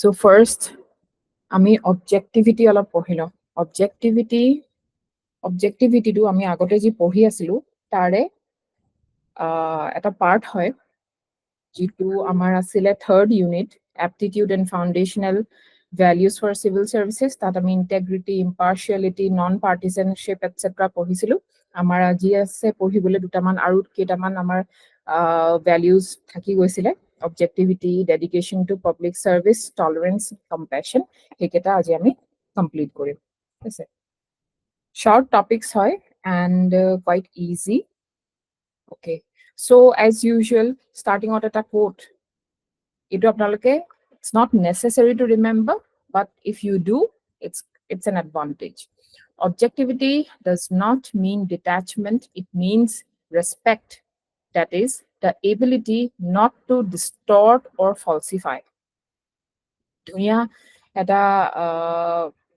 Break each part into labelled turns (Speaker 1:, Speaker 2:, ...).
Speaker 1: So first আমি objectivity অলপ পঢ়িলো objectivity টো আমি আগতে যি পঢ়ি আছিলো তাৰে এটা পাৰ্ট হয় যিটো আমাৰ আছিলে third unit aptitude and foundational values for civil services তাত আমি integrity impartiality non partisanship etc পঢ়িছিলো আমাৰ আজি আছে পঢ়িবলৈ দুটামান আৰু কেইটামান আমাৰ values থাকি গৈছিলে objectivity dedication to public service tolerance compassion হেকেটা আজি আমি কমপ্লিট কৰিম আছে short topics হয় and quite easy okay so as usual starting out at a quote itu apnaloke it's not necessary to remember but if you do it's an advantage objectivity does not mean detachment it means respect that is the ability not to distort or falsify dunia eta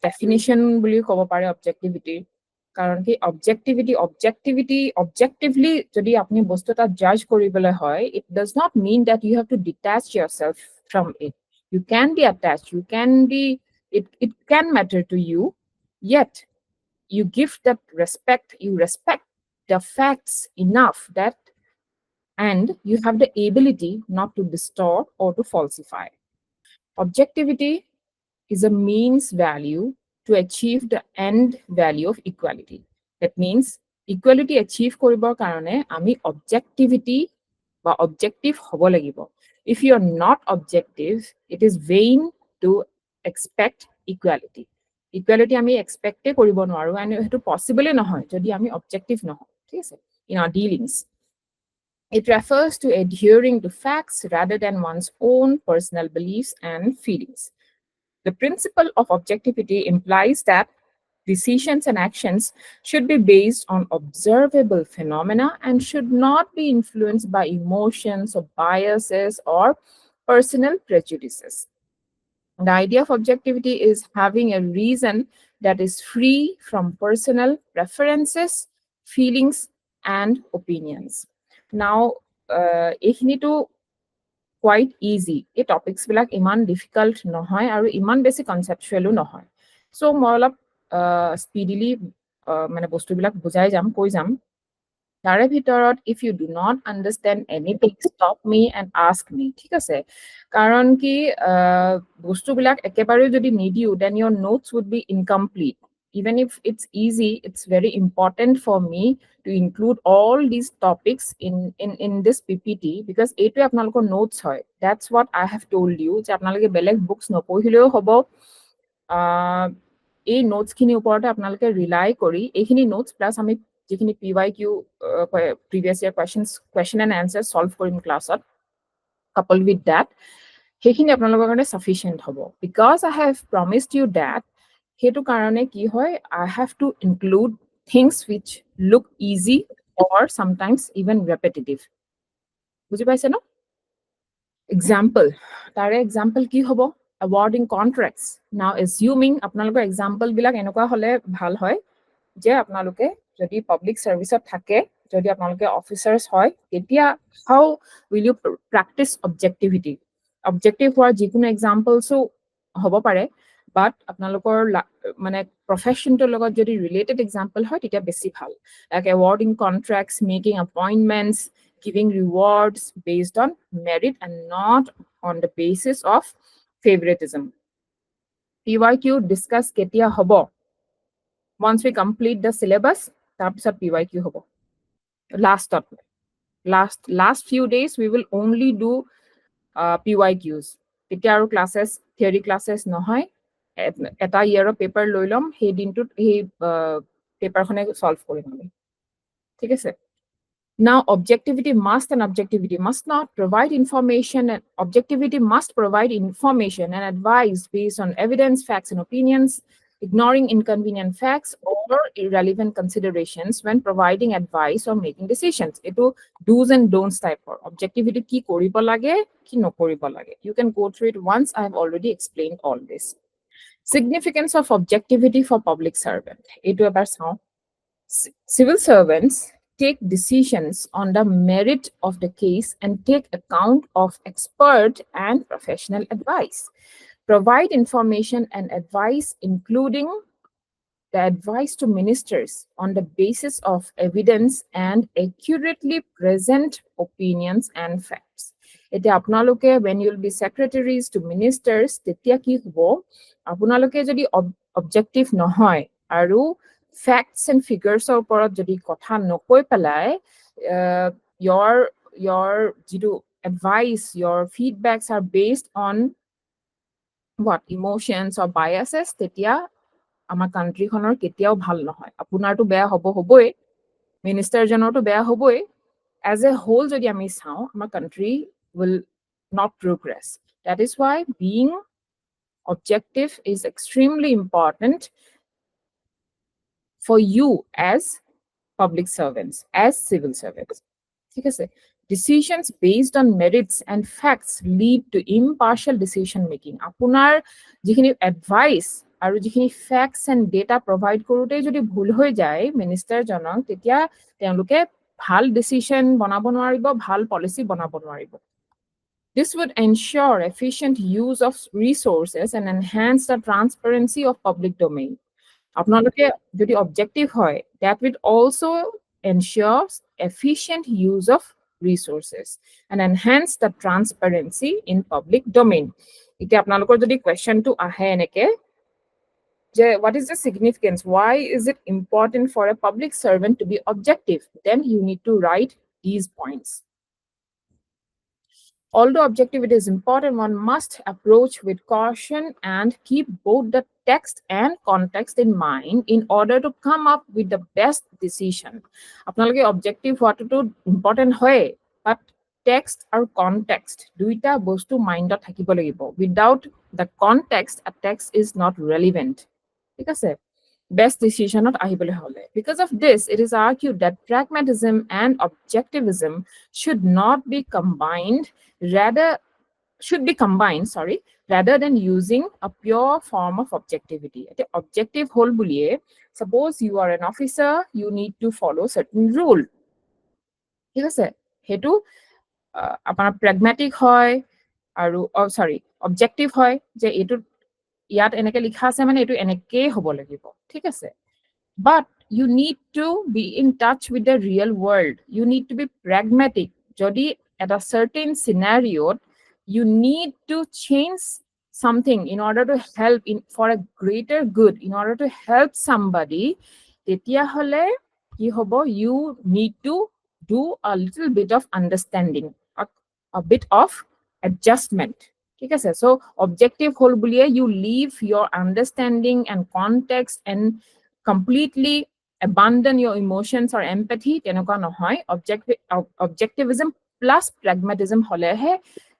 Speaker 1: definition boli kobo pare objectivity কারণ কি objectively যদি আপনি বস্তুটা জাজ কৰিবলে হয় it does not mean that you have to detach yourself from it you can be attached you can be it can matter to you yet you give that respect you respect the facts enough that and you have the ability not to distort or to falsify objectivity is a means value to achieve the end value of equality. That means equality achieve koribor karone ami objectivity ba objective hobo lagibo. If you are not objective, it is vain to expect equality. Equality ami expect koribo noaru and etu possible nohoy jodi ami objective nohoy. Thik ase in our dealings. It refers to adhering to facts rather than one's own personal beliefs and feelings. The principle of objectivity implies that decisions and actions should be based on observable phenomena and should not be influenced by emotions or biases or personal prejudices. The idea of objectivity is having a reason that is free from personal preferences, feelings, and opinions. Now, to quite easy এই topics বিলাক ইমান difficult নহয় আৰু ইমান বেছি conceptual নহয় so মই অলপ speedily মানে বস্তুবিলাক বুজাই যাম কৈ যাম তাৰে ভিতৰত if you do not understand anything stop me and ask me ঠিক আছে কাৰণ কি বস্তুবিলাক একেবাৰে যদি নিদিও then your notes would be incomplete even if it's easy it's very important for me to include all these topics in this ppt because etu apnaloko notes hoy that's what I have told you je apnaloke belek books no pohileo hobo ei notes khini uporte apnaloke rely kori ekhini notes plus ami jekhini pyq previous year question and answers solve korim class at coupled with that hekhini apnalokor karone sufficient hobo because I have promised you that hetu karone ki hoy I have to include things which look easy or sometimes even repetitive বুজি পাইছে ন example tare example ki hobo awarding contracts now assuming apnaloker example bilak enoka hole bhal hoy je apnaloke jodi public service ot thake jodi apnaloke officers hoy etia how will you practice objectivity objective for jikuno example so hobo pare but apnalokor mane profession to logot jodi related example hoy titia besi bhal like awarding contracts making appointments giving rewards based on merit and not on the basis of favoritism pyq discuss ketia hobo once we complete the syllabus tar pisot pyq hobo last few days we will only do pyqs titia aru classes theory classes nohoy eta year paper loilom he dintut he paper khone solve korim ami thik ase now objectivity must not provide information and objectivity must provide information and advice based on evidence facts and opinions ignoring inconvenient facts or irrelevant considerations when providing advice or making decisions etu do's and don'ts type for objectivity ki koribo lage ki no koribo lage you can go through it once I have already explained all this significance of objectivity for public servant etu ebar sao civil servants take decisions on the merit of the case and take account of expert and professional advice provide information and advice, including the advice to ministers on the basis of evidence and accurately present opinions and facts. এতিয়া আপোনালোকে when you'll be secretaries to ministers, তেতিয়া কি হ'ব, আপোনালোকে যদি objective নহয় আৰু facts and figures ওপৰত যদি কথা নকৈ পেলাই your যিটো advice, your feedbacks are based on what emotions or biases, তেতিয়া আমাৰ কাণ্ট্ৰিখনৰ কেতিয়াও ভাল নহয়। আপোনাৰটো বেয়া হ'বই, মিনিষ্টাৰজনৰটো বেয়া হ'বই। এজ এ হোল যদি আমি চাওঁ, আমাৰ country will not progress. That is why being objective is extremely important for you as public servants, as civil servants. ঠিক আছে? Decisions based on merits and facts lead to impartial decision making. আপোনাৰ যিখিনি advice আৰু যিখিনি facts and data provide কৰোঁতে যদি ভুল হৈ যায় মিনিষ্টাৰজনক, তেতিয়া তেওঁলোকে ভাল decision বনাব নোৱাৰিব, ভাল policy বনাব নোৱাৰিব। This would ensure efficient use of resources and enhance the transparency of public domain. আপোনালোকে যদি objective হয়, that would also ensure efficient use of resources and enhance the transparency in public domain. এতিয়া আপোনালোকৰ যদি questionটো আহে এনেকে, what is the significance? Why is it important for a public servant to be objective? Then you need to write these points. Although objectivity is important, one must approach with caution and keep both the text and context in mind in order to come up with the best decision. আপোনালোকে objective হোৱাটো important হয়, but text আৰু context দুইটা বস্তু মাইণ্ডত থাকিব লাগিব. Without the context, a text is not relevant. ঠিক আছে? Best decisionot ahibole hole. Because of this, it is argued that pragmatism and objectivism should be combined rather than using a pure form of objectivity. Objective hole buliye, suppose you are an officer, you need to follow certain rule. ঠিক আছে? হেতু আপোনাৰ pragmatic হয় আৰু objective হয় যে এটো ইয়াত এনেকে লিখা আছে মানে এটো এনেকেই হ'ব লাগিব। ঠিক আছে? But you need to be in touch with the real world. You need to be pragmatic. Jodi at a certain scenario, you need to change something in order to help for a greater good, in order to help somebody. Tetia hole ki hobo, you need to do a little bit of understanding, a bit of adjustment. ঠিক আছে? So objective hole buliye, you leave your understanding and context and completely abandon your emotions or empathy. Tenoka nohoy. Objectivism plus pragmatism holehe,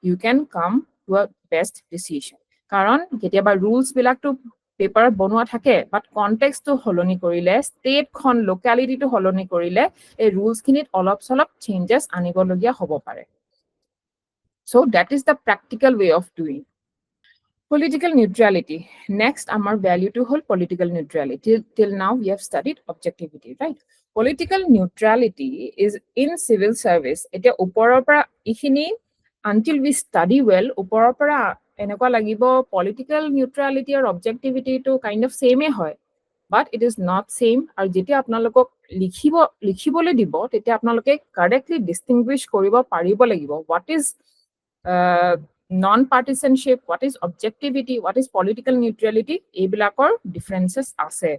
Speaker 1: you can come to a best decision. Karon ketiaba rules bilak to paper bonwa thake, but context to holoni korile, state khon locality to holoni korile, a rules kinit olop solop changes anibologia hobo pare. So that is the practical way of doing. Political neutrality. Next, our value to hold political neutrality. Till now, we have studied objectivity, right? Political neutrality is in civil service. Until we study well, political neutrality or objectivity to kind of same hoy. But it is not same. Ar jete apnalokok likhibole dibo, tete apnaloke correctly distinguish koribo paribo lagibo. What is non-partisanship, what is objectivity, what is political neutrality, ebilakor differences ase.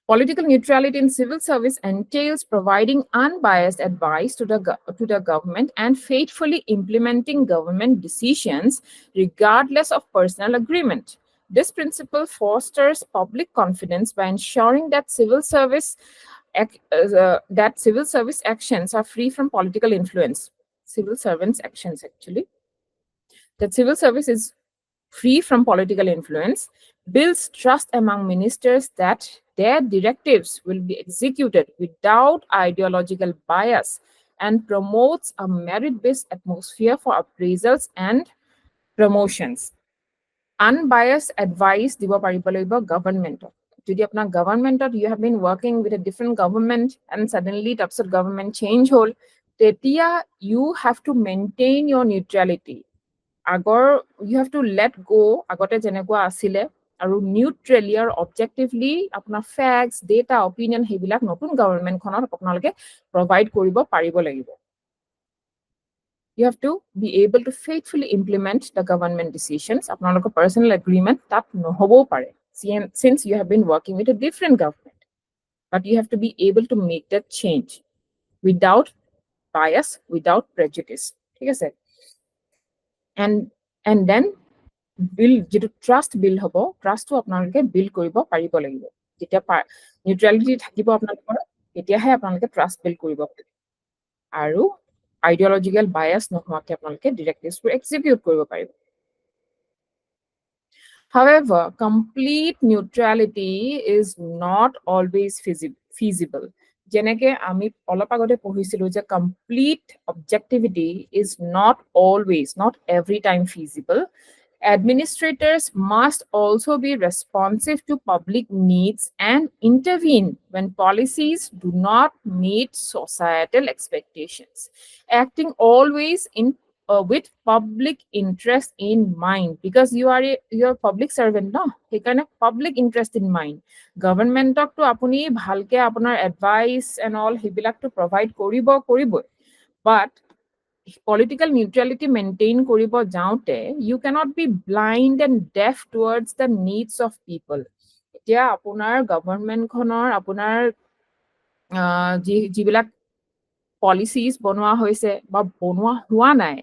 Speaker 1: Political neutrality in civil service entails providing unbiased advice to the government and faithfully implementing government decisions regardless of personal agreement. This principle fosters public confidence by ensuring that civil service actions are free from political influence. Civil servants' actions, actually. That civil service is free from political influence, builds trust among ministers that their directives will be executed without ideological bias, and promotes a merit-based atmosphere for appraisals and promotions. Unbiased advice dibo paribo lagibo government. Jodi apna government, you have been working with a different government and suddenly tapsot government change hol, tetia you have to maintain your neutrality. you have to let go agote jenekwa asile aru neutrally or objectively apna facts data opinion hebilak notun government khonor apnaloke provide koribo paribo lagibo. You have to be able to faithfully implement the government decisions. Apnaloke personal agreement that nohobo pare since you have been working with a different government, but you have to be able to make that change without bias, without prejudice. ঠিক আছে? And then বিল যেটো trust বিল হ'ব, ট্ৰাষ্টটো আপোনালোকে বিল কৰিব পাৰিব লাগিব। যেতিয়া neutrality থাকিব আপোনালোকৰ, তেতিয়াহে আপোনালোকে ট্ৰাষ্ট বিল কৰিব পাৰিব। আৰু আইডিঅলজিকেল বায়াস নোহোৱাকৈ আপোনালোকে ডিৰেক্টিভছবোৰ এক্সিকিউট কৰিব পাৰিব। However, complete neutrality is not always feasible. যেনেকে আমি অলপ আগতে পঢ়িছিলো যে complete objectivity is not always, not every time feasible. Administrators must also be responsive to public needs and intervene when policies do not meet societal expectations. Acting always with public interest in mind, because you're a public servant, no? Hekane public interest in mind. Government to apuni bhalke apunar advice and all hibilak to provide koribo, but political neutrality maintain koribo jaute, you cannot be blind and deaf towards the needs of people. Etia apunar government khonor apunar jibilak policies bonwa hoise ba bonwa hua nai,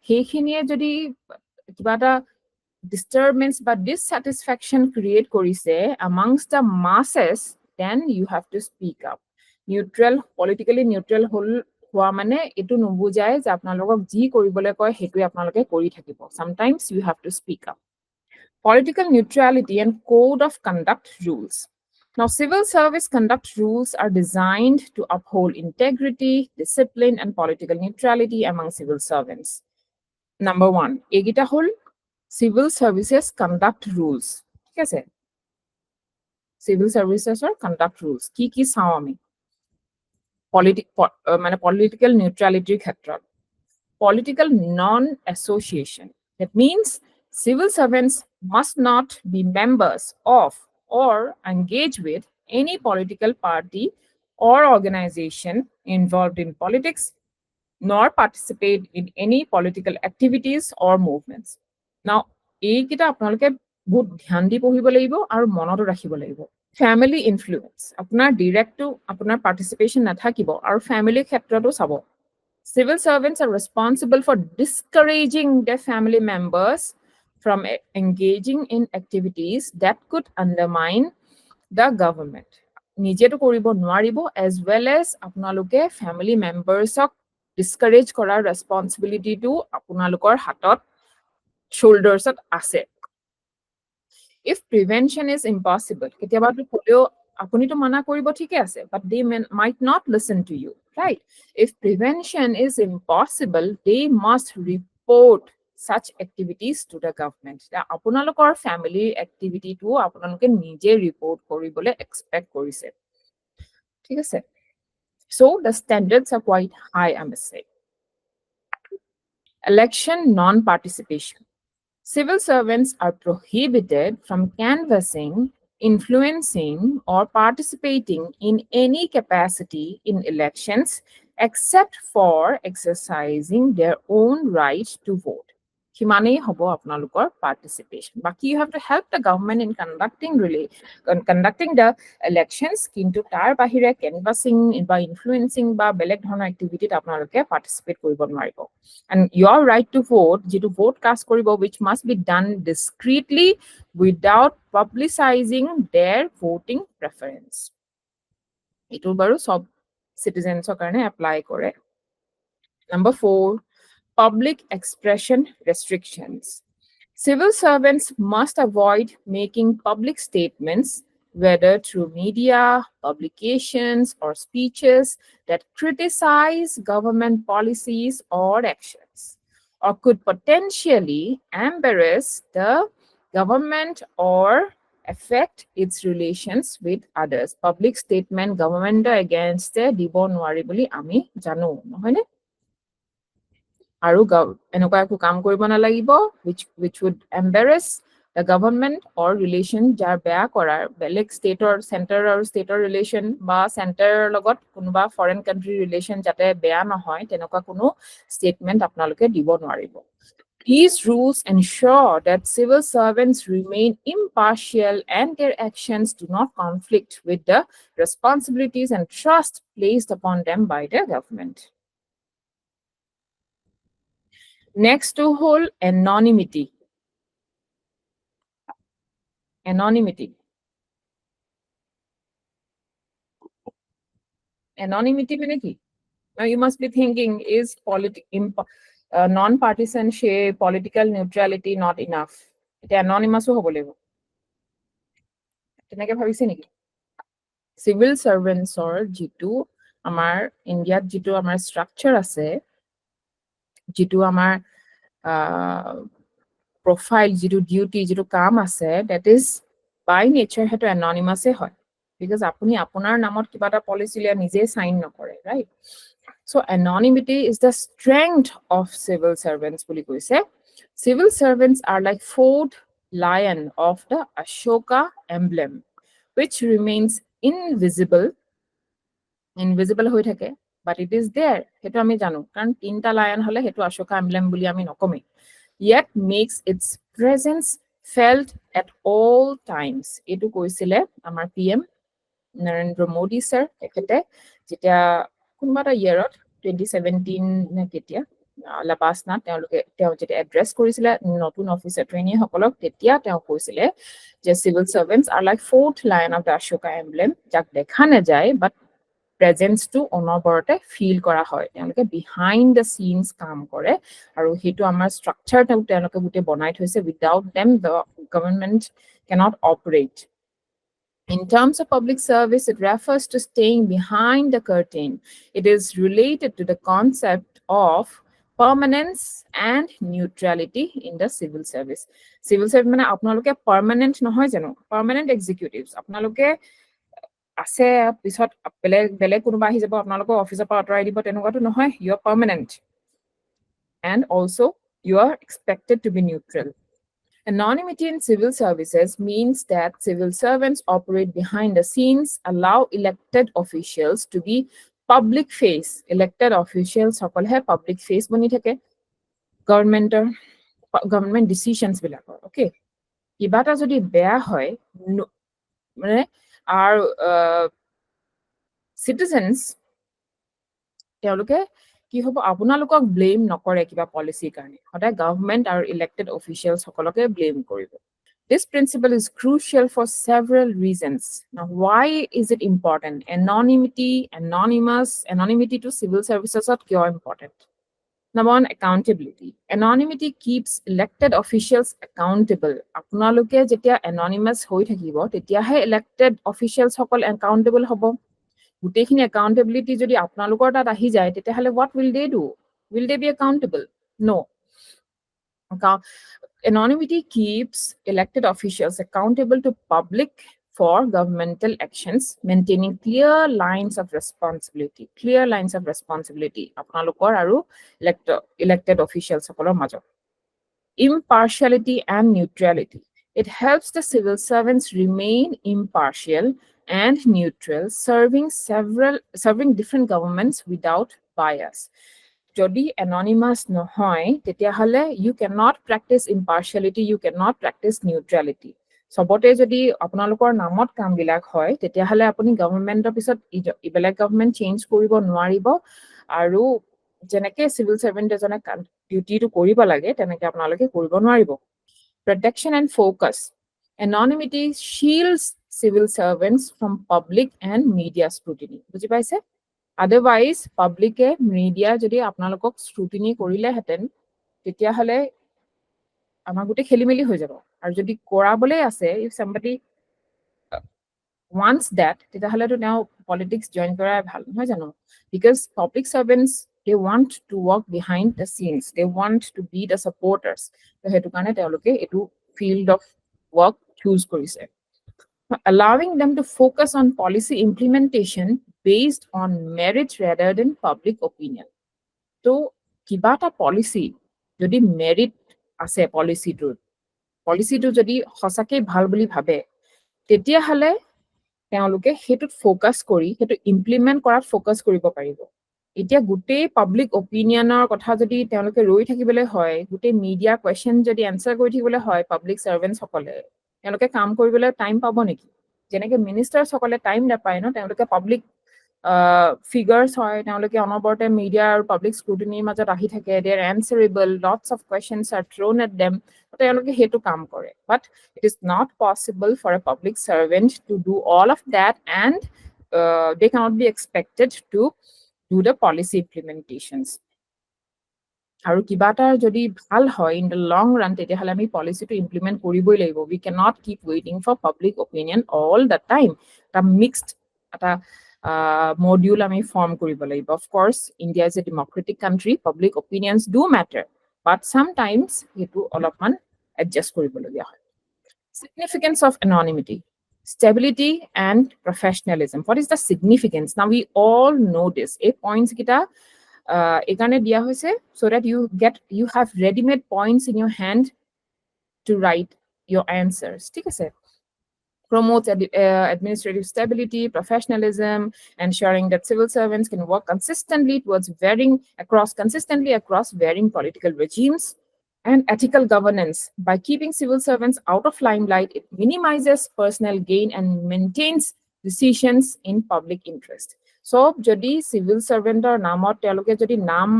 Speaker 1: সেইখিনিয়ে যদি কিবা এটা disturbance বা dissatisfaction create কৰিছে amongst the masses, then you have to speak up. Politically neutral হোৱা মানে এটো নুবুজায় যে আপোনালোকক যি কৰিবলৈ কয় হেতুই আপোনালোকে কৰি থাকিব. Sometimes you have to speak up. Political neutrality and code of conduct rules. Now, civil service conduct rules are designed to uphold integrity, discipline, and political neutrality among civil servants. Number 1, egita hol civil services conduct rules. ঠিক আছে? Civil services or conduct rules কি চাও আমি political neutrality ক্ষেত্ৰত political non-association. That means civil servants must not be members of or engage with any political party or organization involved in politics, nor participate in any political activities or movements. Now, এইকেইটা আপোনালোকে বহুত ধ্যান দি পঢ়িব লাগিব আৰু মনত ৰাখিব লাগিব। Family influence, আপোনাৰ direct to আপোনাৰ participation নাথাকিব আৰু family ক্ষেত্ৰতো চাব। Civil servants are responsible for discouraging their family members from engaging in activities that could undermine the government. নিজেতো কৰিব নোৱাৰিব, as well as আপোনালোকে family membersক discourage কৰাৰ responsibility to আপোনালোকৰ হাতত shoulders-ত আছে। If prevention is impossible, কেতিয়াবাটো কলেও আপুনিতো মানা কৰিব ঠিকে আছে, but they might not listen to you, right? If prevention is impossible, they must report such activities to the government. আপোনালোকৰ family activity to আপোনালোকে নিজে report কৰিবলৈ expect কৰিছে। ঠিক আছে? So the standards are quite high, I must say. Election non-participation. Civil servants are prohibited from canvassing, influencing, or participating in any capacity in elections except for exercising their own right to vote. Himanei hobo apnalukor participation. Baki you have to help the government in conducting the elections, kintu tar bahire canvassing ba influencing ba belek dhona activity apnaloke participate koribo nwaribo. And your right to vote, jitu vote cast koribo, which must be done discreetly without publicizing their voting preference. Itu baru sob citizens karone apply kore. Number 4, public expression restrictions. Civil servants must avoid making public statements, whether through media, publications, or speeches that criticize government policies or actions, or could potentially embarrass the government or affect its relations with others. Public statement government against the dibo nwari boli ami jano, nohoine? আৰু এনেকুৱা একো কাম কৰিব নালাগিব which would embarrass the government or relation যাৰ বেয়া কৰাৰ বেলেগ ষ্টেটৰ centre আৰু ষ্টেটৰ ৰিলেশ্যন বা চেণ্টাৰৰ লগত কোনোবা ফৰেন কাণ্ট্ৰি ৰিলেশ্যন যাতে বেয়া নহয় তেনেকুৱা কোনো ষ্টেটমেণ্ট আপোনালোকে দিব নোৱাৰিব. These rules ensure that civil servants remain impartial and their actions do not conflict with the responsibilities and trust placed upon them by the government. Next to whole anonymity. Anonymity. Anonymity means ki? Now you must be thinking, is non-partisanship, political neutrality not enough? It's anonymous ho bole. Teneke bhabise niki? Civil servants or jitu amar India jitu amar structure ase, jitu amar profile, jitu duty, jitu kaam ase, that is by nature hetu anonymous hoy. Because apuni apunar namot kiba ta policy le nije sign nokore, right? So anonymity is the strength of civil servants boli koise. Civil servants are like fourth lion of the Ashoka emblem, which remains invisible হৈ থাকে, but it is there. Hetu ami janu karon tinta lion hole hetu Ashoka emblem boli ami nokome, yet makes its presence felt at all times. Etu koisile amar PM Narendra Modi sir ekete jetia kunba ta yearot 2017 na ketia labasna teo jetia address korisile notun officer trainee hokolok tetia teo koisile je civil servants are like fourth lion of the Ashoka emblem jak dekha na jay but presence to onoborte feel kora hoy teloke behind the scenes kaam kore aru hetu amar structure teloke gute banai thoise. Without them the government cannot operate. In terms of public service, it refers to staying behind the curtain. It is related to the concept of permanence and neutrality in the civil service. Civil service মানে আপোনালোকে permanent নহয় জানো, permanent executives আপোনালোকে আছে পিছত বেলেগ কোনোবা আহি যাব আপোনালোকৰ অফিচৰ পৰা আঁতৰাই দিব তেনেকুৱাটো নহয়. You are permanent and also you are expected to be neutral. Anonymity in civil services means that civil servants operate behind the scenes, allow elected officials to be public face. Elected officials সকলহে public face বনি থাকে government decisions বিলাকৰ. Okay, কিবা এটা যদি বেয়া হয় মানে our citizens তেওঁলোকে কি হব আপোনালোকক ব্লেম নকৰে কিবা পলিসিৰ কাৰণে, সদায় গভৰ্নমেন্ট আৰু ইলেক্টেড অফিচিয়েলস সকলকে ব্লেম কৰিব. This principle is crucial for several reasons. Now, why is it important? Anonymity to civil services are kyo important. Number one, accountability. Anonymity keeps elected officials accountable. Apnaloke jetia anonymous hoi thakibo tetia he elected officials সকল accountable hobo. Gutekhini accountability jodi apnalokor tat ahi jay tetia hale what will they do? Will they be accountable? No. Anonymity keeps elected officials accountable to public for governmental actions, maintaining clear lines of responsibility. Clear lines of responsibility. Apnalokor aru elected officials sokolor major. Impartiality and neutrality. It helps the civil servants remain impartial and neutral, serving different governments without bias. Jodi anonymous nohoy tetia hale you cannot practice impartiality, you cannot practice neutrality. Sobote jodi apnalokor namot kaam bilak hoy tetia hale apuni government pisot ibelek government change koribo nwaribo aru jeneke civil servant ejone duty to koribo lage teneke apnaloke koribo nwaribo. Protection and focus. Anonymity shields civil servants from public and media scrutiny. Buji paise? Otherwise, public media jodi apnalokok scrutiny korile heten tetia hale amar gote khelimeli hoi jabo. Ar jodi korabole ase, if somebody wants that tetia hale to now politics join kora bhal noy jano, because public servants they want to work behind the scenes, they want to be the supporters. So hetu kane teoloke etu field of work choose korise, allowing them to focus on policy implementation based on merit rather than public opinion. So কিবা এটা policy যদি merit আছে পলিচিটো যদি সঁচাকৈ ভাল বুলি ভাবে তেতিয়াহ'লে তেওঁলোকে সেইটোত ফ'কাছ কৰি সেইটো ইমপ্লিমেণ্ট কৰাত ফ'কাছ কৰিব পাৰিব। এতিয়া গোটেই পাব্লিক অপিনিয়নৰ কথা যদি তেওঁলোকে ৰৈ থাকিবলৈ হয়, গোটেই মিডিয়াৰ কুৱেশ্যন যদি এনচাৰ কৰি থাকিবলৈ হয় পাব্লিক চাৰ্ভেণ্টসকলে, তেওঁলোকে কাম কৰিবলৈ টাইম পাব নেকি? যেনেকৈ মিনিষ্টাৰ্ছসকলে টাইম নাপায় ন, তেওঁলোকে পাব্লিক ফিগাৰ্ছ হয়, তেওঁলোকে অনবৰতে মিডিয়া আৰু পাব্লিক স্ক্ৰুটিনিৰ মাজত আহি থাকে, they are answerable, lots of questions are thrown at them, তেওঁলোকে সেইটো কাম কৰে। But it is not possible for a public servant to do all of that, and they cannot be expected to do the policy implementations. আৰু কিবা এটা যদি ভাল হয় ইন দ্য লং ৰান তেতিয়াহ'লে আমি পলিচিটো ইমপ্লিমেণ্ট কৰিবই লাগিব। উই কেন নট কিপ ৱেইটিং for public opinion all the time. এটা মিক্সড এটা মডিউল আমি ফৰ্ম কৰিব লাগিব। Of course India is a democratic country, public opinions do matter, but sometimes সেইটো অলপমান এডজাষ্ট কৰিবলগীয়া হয়। Significance of anonymity, stability and professionalism. What is the significance? Now we all know this. A points kita ekane diya hoise so that you have ready-made points in your hand to write your answers. Thik ase? Promotes administrative stability, professionalism, ensuring that civil servants can work consistently across varying political regimes. And ethical governance. By keeping civil servants out of limelight, it minimizes personal gain and maintains decisions in public interest. So, jodi civil servant or namot teloke jodi nam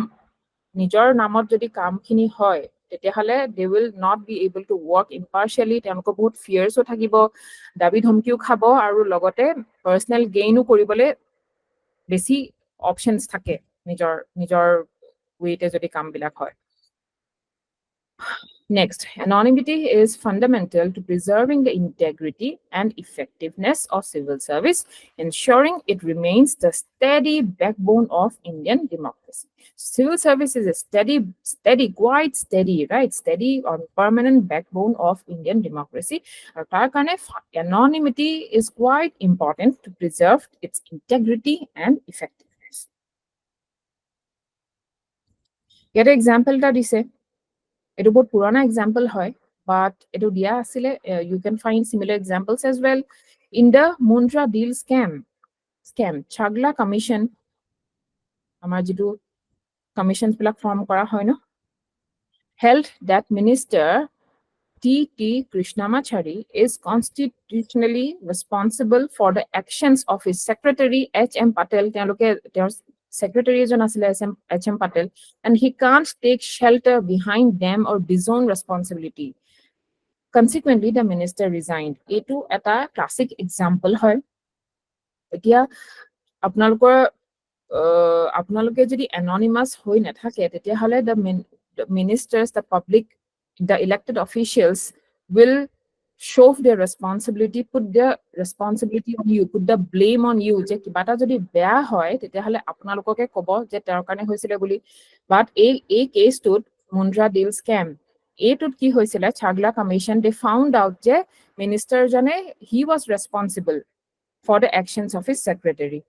Speaker 1: nijor namot jodi kamkhini hoy, তেতিয়াহ'লে they will not be able to work impartially, তেওঁলোকৰ বহুত ফিয়াৰ্ছো থাকিব, দাবী ধমকিও খাব, আৰু লগতে personal গেইনো কৰিবলৈ বেছি অপশ্যনছ থাকে নিজৰ ৱেতে যদি কামবিলাক হয়। Next, anonymity is fundamental to preserving the integrity and effectiveness of civil service, ensuring it remains the steady backbone of Indian democracy. Civil service is a quite steady, right? Steady or permanent backbone of Indian democracy. Anonymity is quite important to preserve its integrity and effectiveness. Get an example that is a It is a purana example hoy, but etu dia asile you can find similar examples as well in the Mundra deal scam. Chagla commission amar jitu commissions bilak form kora hoy no, held that minister T.T. Krishnamachari is constitutionally responsible for the actions of his secretary H.M. Patel. There's secretary H.M. Patel, and he can't take shelter behind them or disown responsibility. Consequently, the minister resigned. Etu eta classic example hoy. Etia আপোনালোকে যদি anonymous হৈ নাথাকে তেতিয়াহ'লে the ministers, the public, the elected officials will shove their responsibility, put the responsibility on you, put the blame on you, যে কিবা এটা যদি বেয়া হয় তেতিয়াহ'লে আপোনালোককে ক'ব যে তেওঁৰ কাৰণে হৈছিলে বুলি। বাট এই কেছটোত মুন্দ্ৰা ডিল স্কেম এইটোত কি হৈছিলে, ছাগলা কমিশ্যন they found out যে মিনিষ্টাৰজনে he was responsible for the actions of his secretary.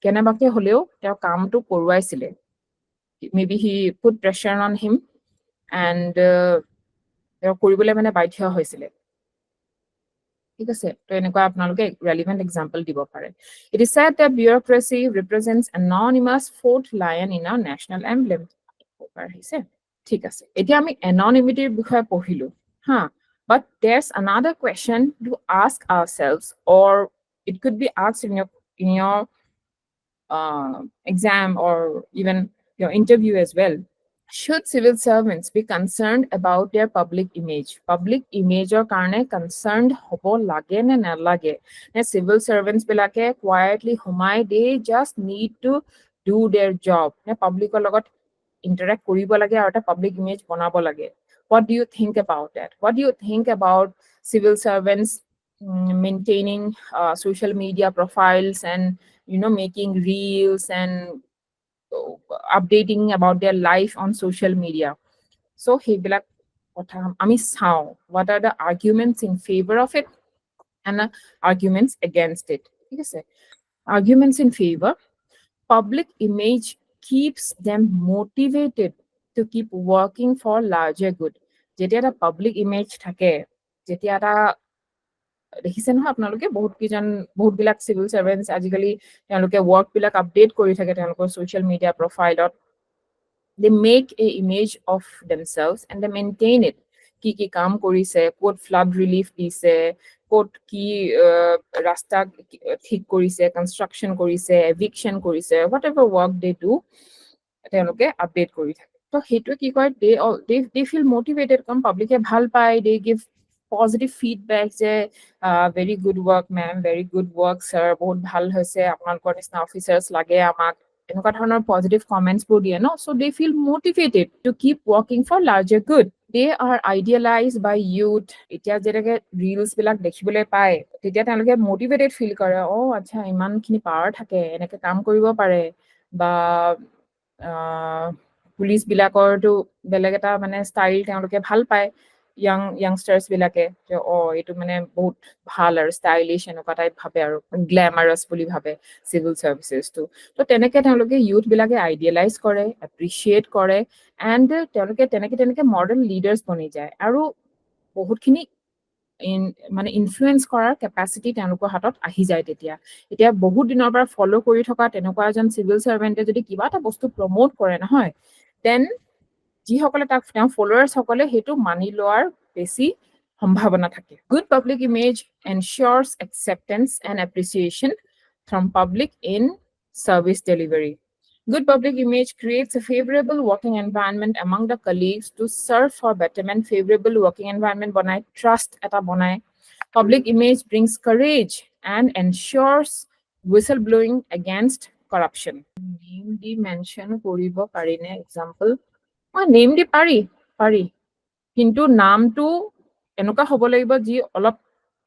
Speaker 1: কেনেবাকে হ'লেও তেওঁ কামটো কৰোৱাইছিলে। Maybe he put pressure on him and তেওঁ কৰিবলৈ মানে বাধ্য হৈছিলে। ঠিক আছে, তো এনেকুৱা আপোনালোকে relevant example দিব পাৰে। It is said that bureaucracy represents anonymous fourth lion in our national emblem. ঠিক আছে, এতিয়া আমি anonymity বিষয়ে পঢ়িলো হা, but there's another question to ask ourselves, or it could be asked in your exam or even your interview as well. Should civil servants be concerned about their public image? Public image or karne concerned hobo lage ne nalage? Civil servants bilake quietly humai, they just need to do their job. Public logot interact koribo lage aru ta public image banabo lage. What do you think about that? What do you think about civil servants maintaining social media profiles and making reels and updating about their life on social media? So hebilak kotha ami sao, what are the arguments in favor of it and arguments against it? Thik ase, arguments in favor: public image keeps them motivated to keep working for larger good. যেতিয়া এটা public image থাকে, যেতিয়া এটা দেখিছে নহয় আপোনালোকে বহুতবিলাক civil চাৰ্ভেণ্টছ আজিকালি তেওঁলোকে ৱৰ্কবিলাক আপডেট কৰি থাকে তেওঁলোকৰ ছ'চিয়েল মিডিয়া প্ৰফাইলত। they make a image of themselves and they maintain it. কি কাম কৰিছে, ক'ত ফ্লাড ৰিলিফ দিছে, ক'ত কি ৰাস্তা ঠিক কৰিছে, কনষ্ট্ৰাকশ্যন কৰিছে, এভিকশ্যন কৰিছে, whatever work they do, তেওঁলোকে আপডেট কৰি থাকে। তো সেইটোৱে কি কয়, দে ফিল মটিভেটেড, কাৰণ পাব্লিকে ভাল পায়, দে গিভ পজিটিভ ফিডবেক যে ভেৰি গুড ৱৰ্ক মেম, ভেৰি গুড ৱৰ্ক ছাৰ, বহুত ভাল হৈছে, আপোনালোকৰ নিচিনা অফিচাৰ্ছ লাগে আমাক, এনেকুৱা ধৰণৰ পজিটিভ কমেণ্টছবোৰ দিয়ে ন। So' they feel motivated to keep working for larger good. They are idealize by youth. এতিয়া যেনেকৈ ৰিলছবিলাক দেখিবলৈ পায়, তেতিয়া তেওঁলোকে মটিভেটেড ফিল কৰে, আচ্ছা ইমানখিনি পাৱাৰ থাকে, এনেকৈ কাম কৰিব পাৰে। বা পুলিচবিলাকৰতো বেলেগ এটা মানে ষ্টাইল তেওঁলোকে ভাল পায়, য়াংষ্টাৰ্ছবিলাকে যে এইটো মানে বহুত ভাল আৰু ষ্টাইলিছ এনেকুৱা টাইপ ভাবে আৰু গ্লেমাৰাছ বুলি ভাবে চিভিল চাৰ্ভিচেছটো। তো তেনেকৈ তেওঁলোকে ইউথবিলাকে আইডিয়েলাইজ কৰে, এপ্ৰিচিয়েট কৰে, এণ্ড তেওঁলোকে তেনেকৈ মডাৰ্ণ লিডাৰ্ছ বনি যায়। আৰু বহুতখিনি মানে ইনফ্লুৱেঞ্চ কৰাৰ কেপাচিটি তেওঁলোকৰ হাতত আহি যায় তেতিয়া। এতিয়া বহুত দিনৰ পৰা ফ'ল' কৰি থকা তেনেকুৱা এজন চিভিল চাৰ্ভেণ্টে যদি কিবা এটা বস্তু প্ৰম'ট কৰে নহয়, দেন যিসকলে তাক তেওঁ ফলোৱাৰ্ছসকলে সেইটো মানি লোৱাৰ বেছি সম্ভাৱনা থাকে। Good public image ensures acceptance and appreciation from public in service delivery. Good public image creates a favorable working environment among the colleagues to serve for betterment. Favorable working environment banai, trust eta banai. Public image brings courage and ensures whistleblowing against corruption. Name di mention koribo parine example. Name di pari. কিন্তু নামটো এনেকুৱা হ'ব লাগিব যি অলপ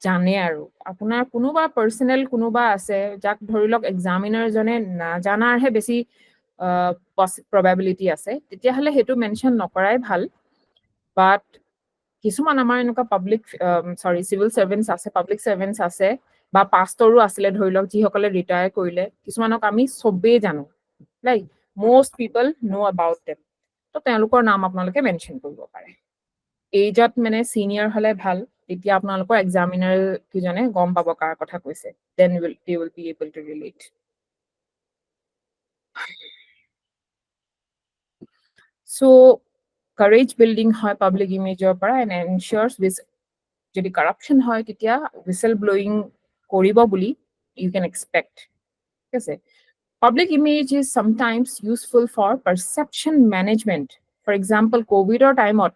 Speaker 1: জানে আৰু আপোনাৰ কোনোবা পাৰ্চনেল কোনোবা আছে যাক ধৰি লওক এক্সামিনাৰজনে নাজানাৰহে বেছি প্ৰবেবিলিটি আছে, তেতিয়াহ'লে সেইটো মেনশ্যন নকৰাই ভাল। বাট কিছুমান আমাৰ এনেকুৱা চিভিল চাৰ্ভেণ্টছ আছে, পাব্লিক চাৰ্ভেণ্টছ আছে, বা পাষ্টৰো আছিলে ধৰি লওক, যিসকলে ৰিটায়াৰ কৰিলে, কিছুমানক আমি চবেই জানো, লাইক মষ্ট পিপল ন' এবাউট দেম। তো তেওঁলোকৰ নাম আপোনালোকে মেনশ্যন কৰিব পাৰে। এইজত মানে চিনিয়ৰ হ'লে ভাল, তেতিয়া আপোনালোকৰ এক্সামিনাৰ কিজনে গম পাব কাৰ কথা কৈছে, দেন they will be able to relate. So courage building হয় পাব্লিক ইমেজৰ পৰা, and ensures যদি corruption হয় তেতিয়া whistle blowing কৰিব বুলি you can expect. ঠিক আছে। Public image is sometimes useful for perception management. For example, COVID-ৰ টাইমত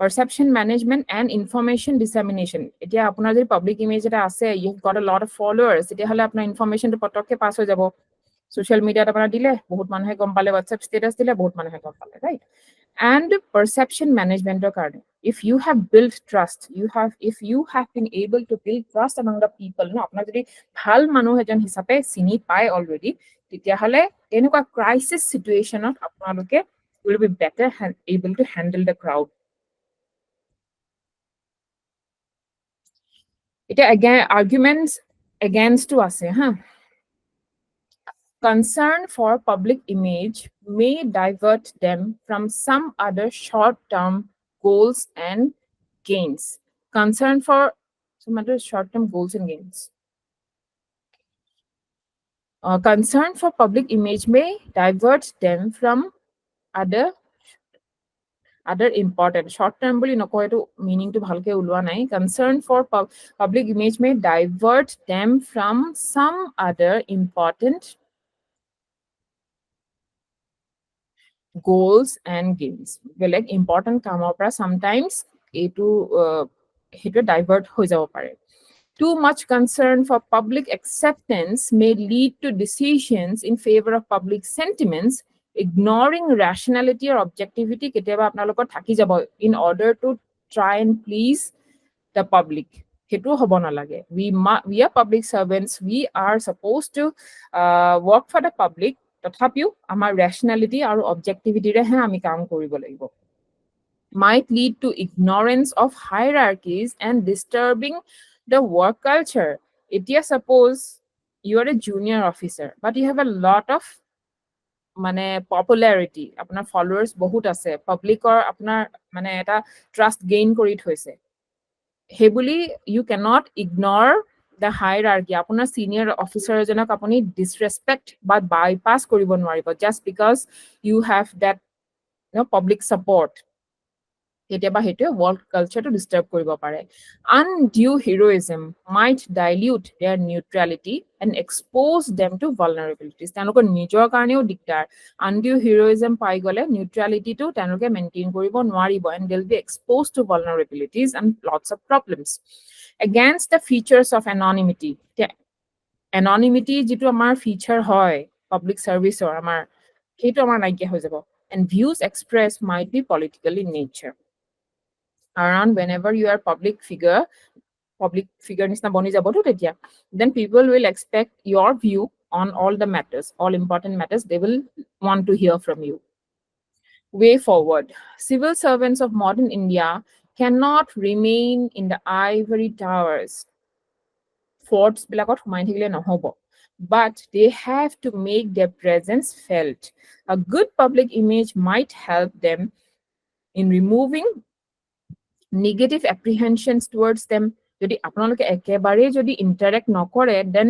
Speaker 1: perception management and information dissemination. এতিয়া আপোনাৰ যদি পাব্লিক ইমেজ এটা আছে, you've got a lot of followers, তেতিয়াহ'লে আপোনাৰ ইনফৰমেশ্যনটো পটককৈ পাছ হৈ যাব। ছ'চিয়েল মিডিয়াত আপোনাৰ দিলে, বহুত মানুহে গম পালে, হোৱাটছএপ ষ্টেটাছ দিলে, বহুত মানুহে গম পালে, ৰাইট? এণ্ড পাৰচেপশ্যন মেনেজমেণ্টৰ কাৰণে, if you have built trust, if you have been able to build trust among the people, ন, আপোনাৰ যদি ভাল মানুহ এজন হিচাপে চিনি পায় অলৰেডি, তেতিয়াহ'লে এনেকুৱা ক্ৰাইচিছ চিটুৱেশ্যনত আপোনালোকে will be better able to handle the crowd. এতিয়া arguments against to আছে হা। Concern for public image may divert them from some other short-term goals and gains. Concern for some other short-term goals and gains. Concern for public image may divert them from other important short-term বুলি নকয়, এইটো মিনিংটো ভালকে ওলোৱা নাই। Concern for public image may divert them from some other important goals and gains. বেলেগ important কামৰ পৰা sometimes এইটো সেইটো divert হৈ যাব পাৰে। Too much concern for public acceptance may lead to decisions in favor of public sentiments, ignoring rationality or objectivity. কেতিয়াবা আপোনালোকৰ থাকি যাব in order to try and please the public. সেইটো হ'ব নালাগে। We are public servants. We are supposed to work for the public. তথাপিও আমাৰ ৰেচনেলিটি আৰু অবজেক্টিভিটিৰেহে আমি কাম কৰিব লাগিব। Might lead to ignorance of hierarchies and disturbing the work culture. Suppose you are a junior officer, but you have a lot of মানে popularity, আপোনাৰ followers বহুত আছে, পাব্লিকৰ আপোনাৰ মানে এটা ট্ৰাষ্ট গেইন কৰি থৈছে, সেইবুলি ইউ কেনট ইগনৰ দ্য হাইৰাৰ্কি। আপোনাৰ চিনিয়ৰ অফিচাৰ এজনক আপুনি ডিছৰেচপেক্ট বা বাইপাছ কৰিব নোৱাৰিব just because you have that public support. কেতিয়াবা সেইটোৱে ৱৰ্ক কালচাৰটো ডিষ্টাৰ্ব কৰিব পাৰে। Undue heroism might dilute their neutrality and expose them to vulnerabilities. তেওঁলোকৰ নিজৰ কাৰণেও দিগদাৰ। আনডিউ হিৰইজম পাই গ'লে নিউট্ৰেলিটিটো তেওঁলোকে মেইনটেইন কৰিব নোৱাৰিব and they'll be exposed to vulnerabilities and lots of problems. Against the features of anonymity, anonymity যিটো আমাৰ ফিচাৰ হয় পাব্লিক ছাৰ্ভিচৰ আমাৰ, সেইটো আমাৰ নাইকিয়া হৈ যাব। And views express might be political in nature. কাৰণ whenever you are public figure নিচিনা বনি যাবতো তেতিয়া, then people will expect your view on all the matters, all important matters, they will want to hear from you. Way forward, civil servants of modern India cannot remain in the ivory towers, forts bilakot humai thakile nohobo, but they have to make their presence felt. A good public image might help them in removing negative apprehensions towards them. যদি আপোনালোকে একেবাৰে যদি interact নকৰে, দেন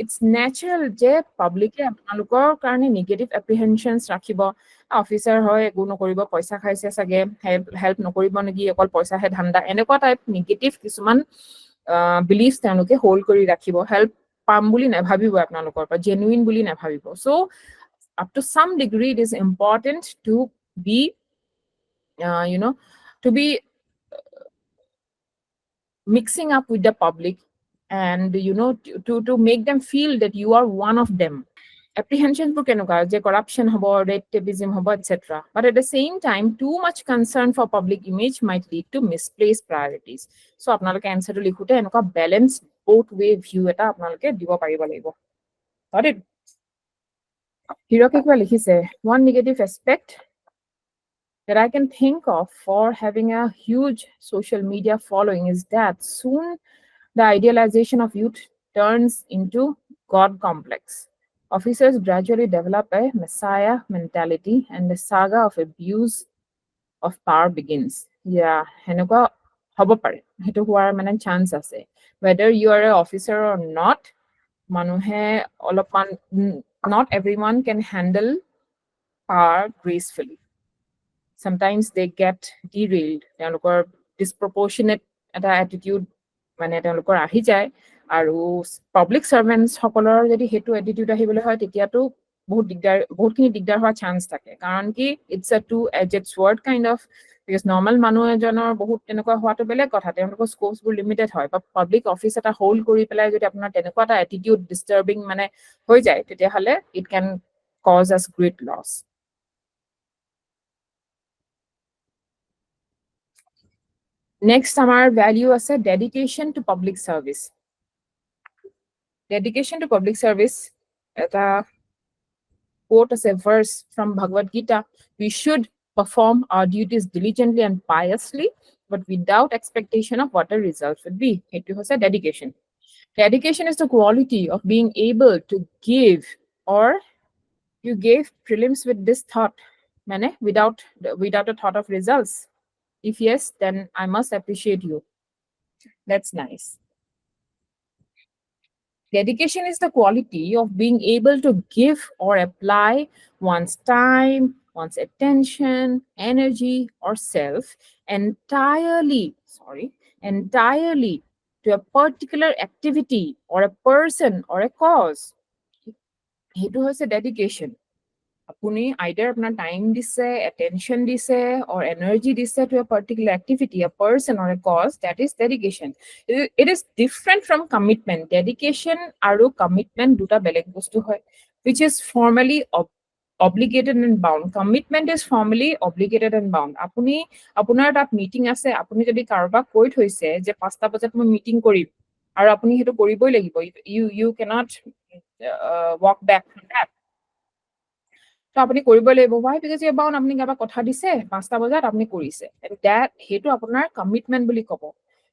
Speaker 1: its natural যে পাব্লিকে আপোনালোকৰ কাৰণে negative এপ্ৰিহেনশ্যনছ ৰাখিব। Officer হয়, একো নকৰিব, পইচা খাইছে চাগে, হেল্প নকৰিব নেকি, অকল পইচাহে ধান্দা, এনেকুৱা টাইপ নিগেটিভ কিছুমান বিলিফ তেওঁলোকে হোল্ড কৰি ৰাখিব। হেল্প পাম বুলি নাভাবিব আপোনালোকৰ পৰা, জেনুইন বুলি নাভাবিব। So' up to some degree it is important to be to be mixing up with the public and to make them feel that you are one of them. Apprehensions বোৰ কেনেকুৱা যে corruption হ'ব, red tapeism হ'ব, etc. But at the same time, too much concern for public image might lead to misplaced priorities. So আপোনালোকে answerটো লিখোতে এনেকুৱা balance both way view এটা আপোনালোকে দিব পাৰিব লাগিব। Got it? হিৰকে কিবা লিখিছে, one negative aspect that I can think of for having a huge social media following is that soon the idealization of youth turns into God complex. Officers gradually develop a messiah mentality and the saga of abuse of power begins. Yeah, henuka hobo pare. Hetu hoar mane chance ase. Whether you are an officer or not, manuhe olopan, not everyone can handle power gracefully. Sometimes they get derailed. তেওঁলোকৰ disproportionate এটা attitude মানে তেওঁলোকৰ আহি যায়, আৰু public ছাৰ্ভেণ্টছ সকলৰ যদি সেইটো এটিটিউড আহিবলৈ হয় তেতিয়াতো বহুতখিনি দিগদাৰ হোৱাৰ চান্স থাকে। কাৰণ কি it's a two edged sword kind of, because normal মানুহ এজনৰ বহুত তেনেকুৱা হোৱাটো বেলেগ কথা, তেওঁলোকৰ স্কোপছবোৰ লিমিটেড হয়। বা পাব্লিক অফিচ এটা হোল্ড কৰি পেলাই যদি আপোনাৰ তেনেকুৱা এটা এটিটিউড ডিষ্টাৰ্বিং মানে হৈ যায়, তেতিয়াহ'লে ইট can cause us great loss. Next, our value as a dedication to public service. Dedication to public service, a quote as a verse from Bhagavad Gita: we should perform our duties diligently and piously, but without expectation of what the results would be. It was a dedication. Dedication is the quality of being able to give, or you gave prelims with this thought, without a thought of results. If yes, then I must appreciate you. That's nice. Dedication is the quality of being able to give or apply one's time, one's attention, energy, or self entirely to a particular activity or a person or a cause. Hetu hoise dedication. Apuni either apna time dise, attention dise, or energy dise to a particular activity, a person, or a cause, that is dedication. It is different from commitment. Dedication aru commitment duta beleg bostu hoy, which is formally obligated and bound. Commitment is formally obligated and bound. Apuni apunar tat meeting ase, apuni jodi karoba koi thoise je 5টা বজাত মই meeting কৰিম আৰু আপুনি হেতু কৰিবই লাগিব, you cannot walk back from that. তো আপুনি কৰিবই লাগিব। Why? Because you're bound. আপুনি কাৰোবাক কথা দিছে 5টা বজাত আপুনি কৰিছে, and that সেইটো আপোনাৰ কমিটমেন্ট বুলি ক'ব।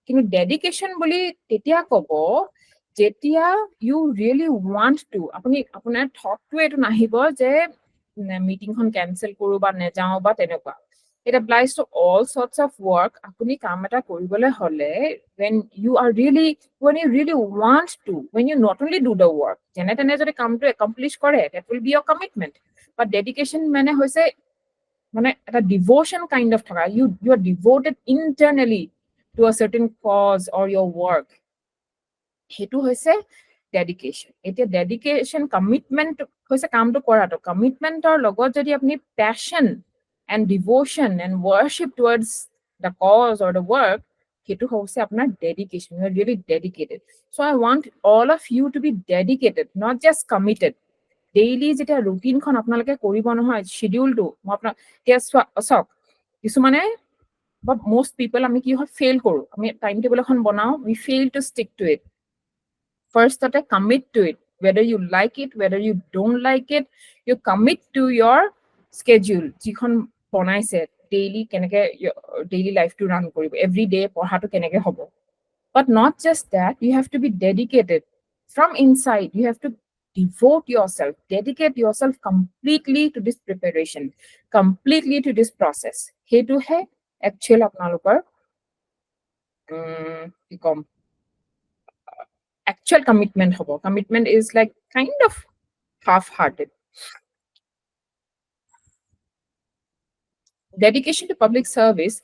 Speaker 1: কিন্তু ডেডিকেশ্যন বুলি তেতিয়া ক'ব যেতিয়া you really want to, আপুনি আপোনাৰ থটটো এইটো নাহিব যে মিটিংখন কেনসেল কৰো বা নেযাও বা তেনেকুৱা it applies to all sorts of work apuni kaam eta koribole hole when you really want to when you not only do the work jene tene jodi kaam to accomplish kore that will be your commitment but dedication mane hoise mane eta devotion kind of thaka you are devoted internally to a certain cause or your work hetu hoise dedication etia dedication commitment hoise kaam to korato commitment or logot jodi apni passion and devotion and worship towards the cause or the work hetu hoise apnar dedication you are really dedicated so I want all of you to be dedicated not just committed daily jeta routine khon apnaloke koribo nohoy schedule to mo apna asok kisumane but most people ami ki hoy fail koru ami timetable ekhon banao we fail to stick to it first that commit to it whether you like it whether you don't like it you commit to your schedule jikhon banaise daily keneke daily life to run koribo every day poha to keneke hobo but not just that you have to be dedicated from inside you have to devote yourself dedicate yourself completely to this preparation completely to this process hetu hai actual apnalokar ki kom actual commitment hobo commitment is like kind of half-hearted dedication to public service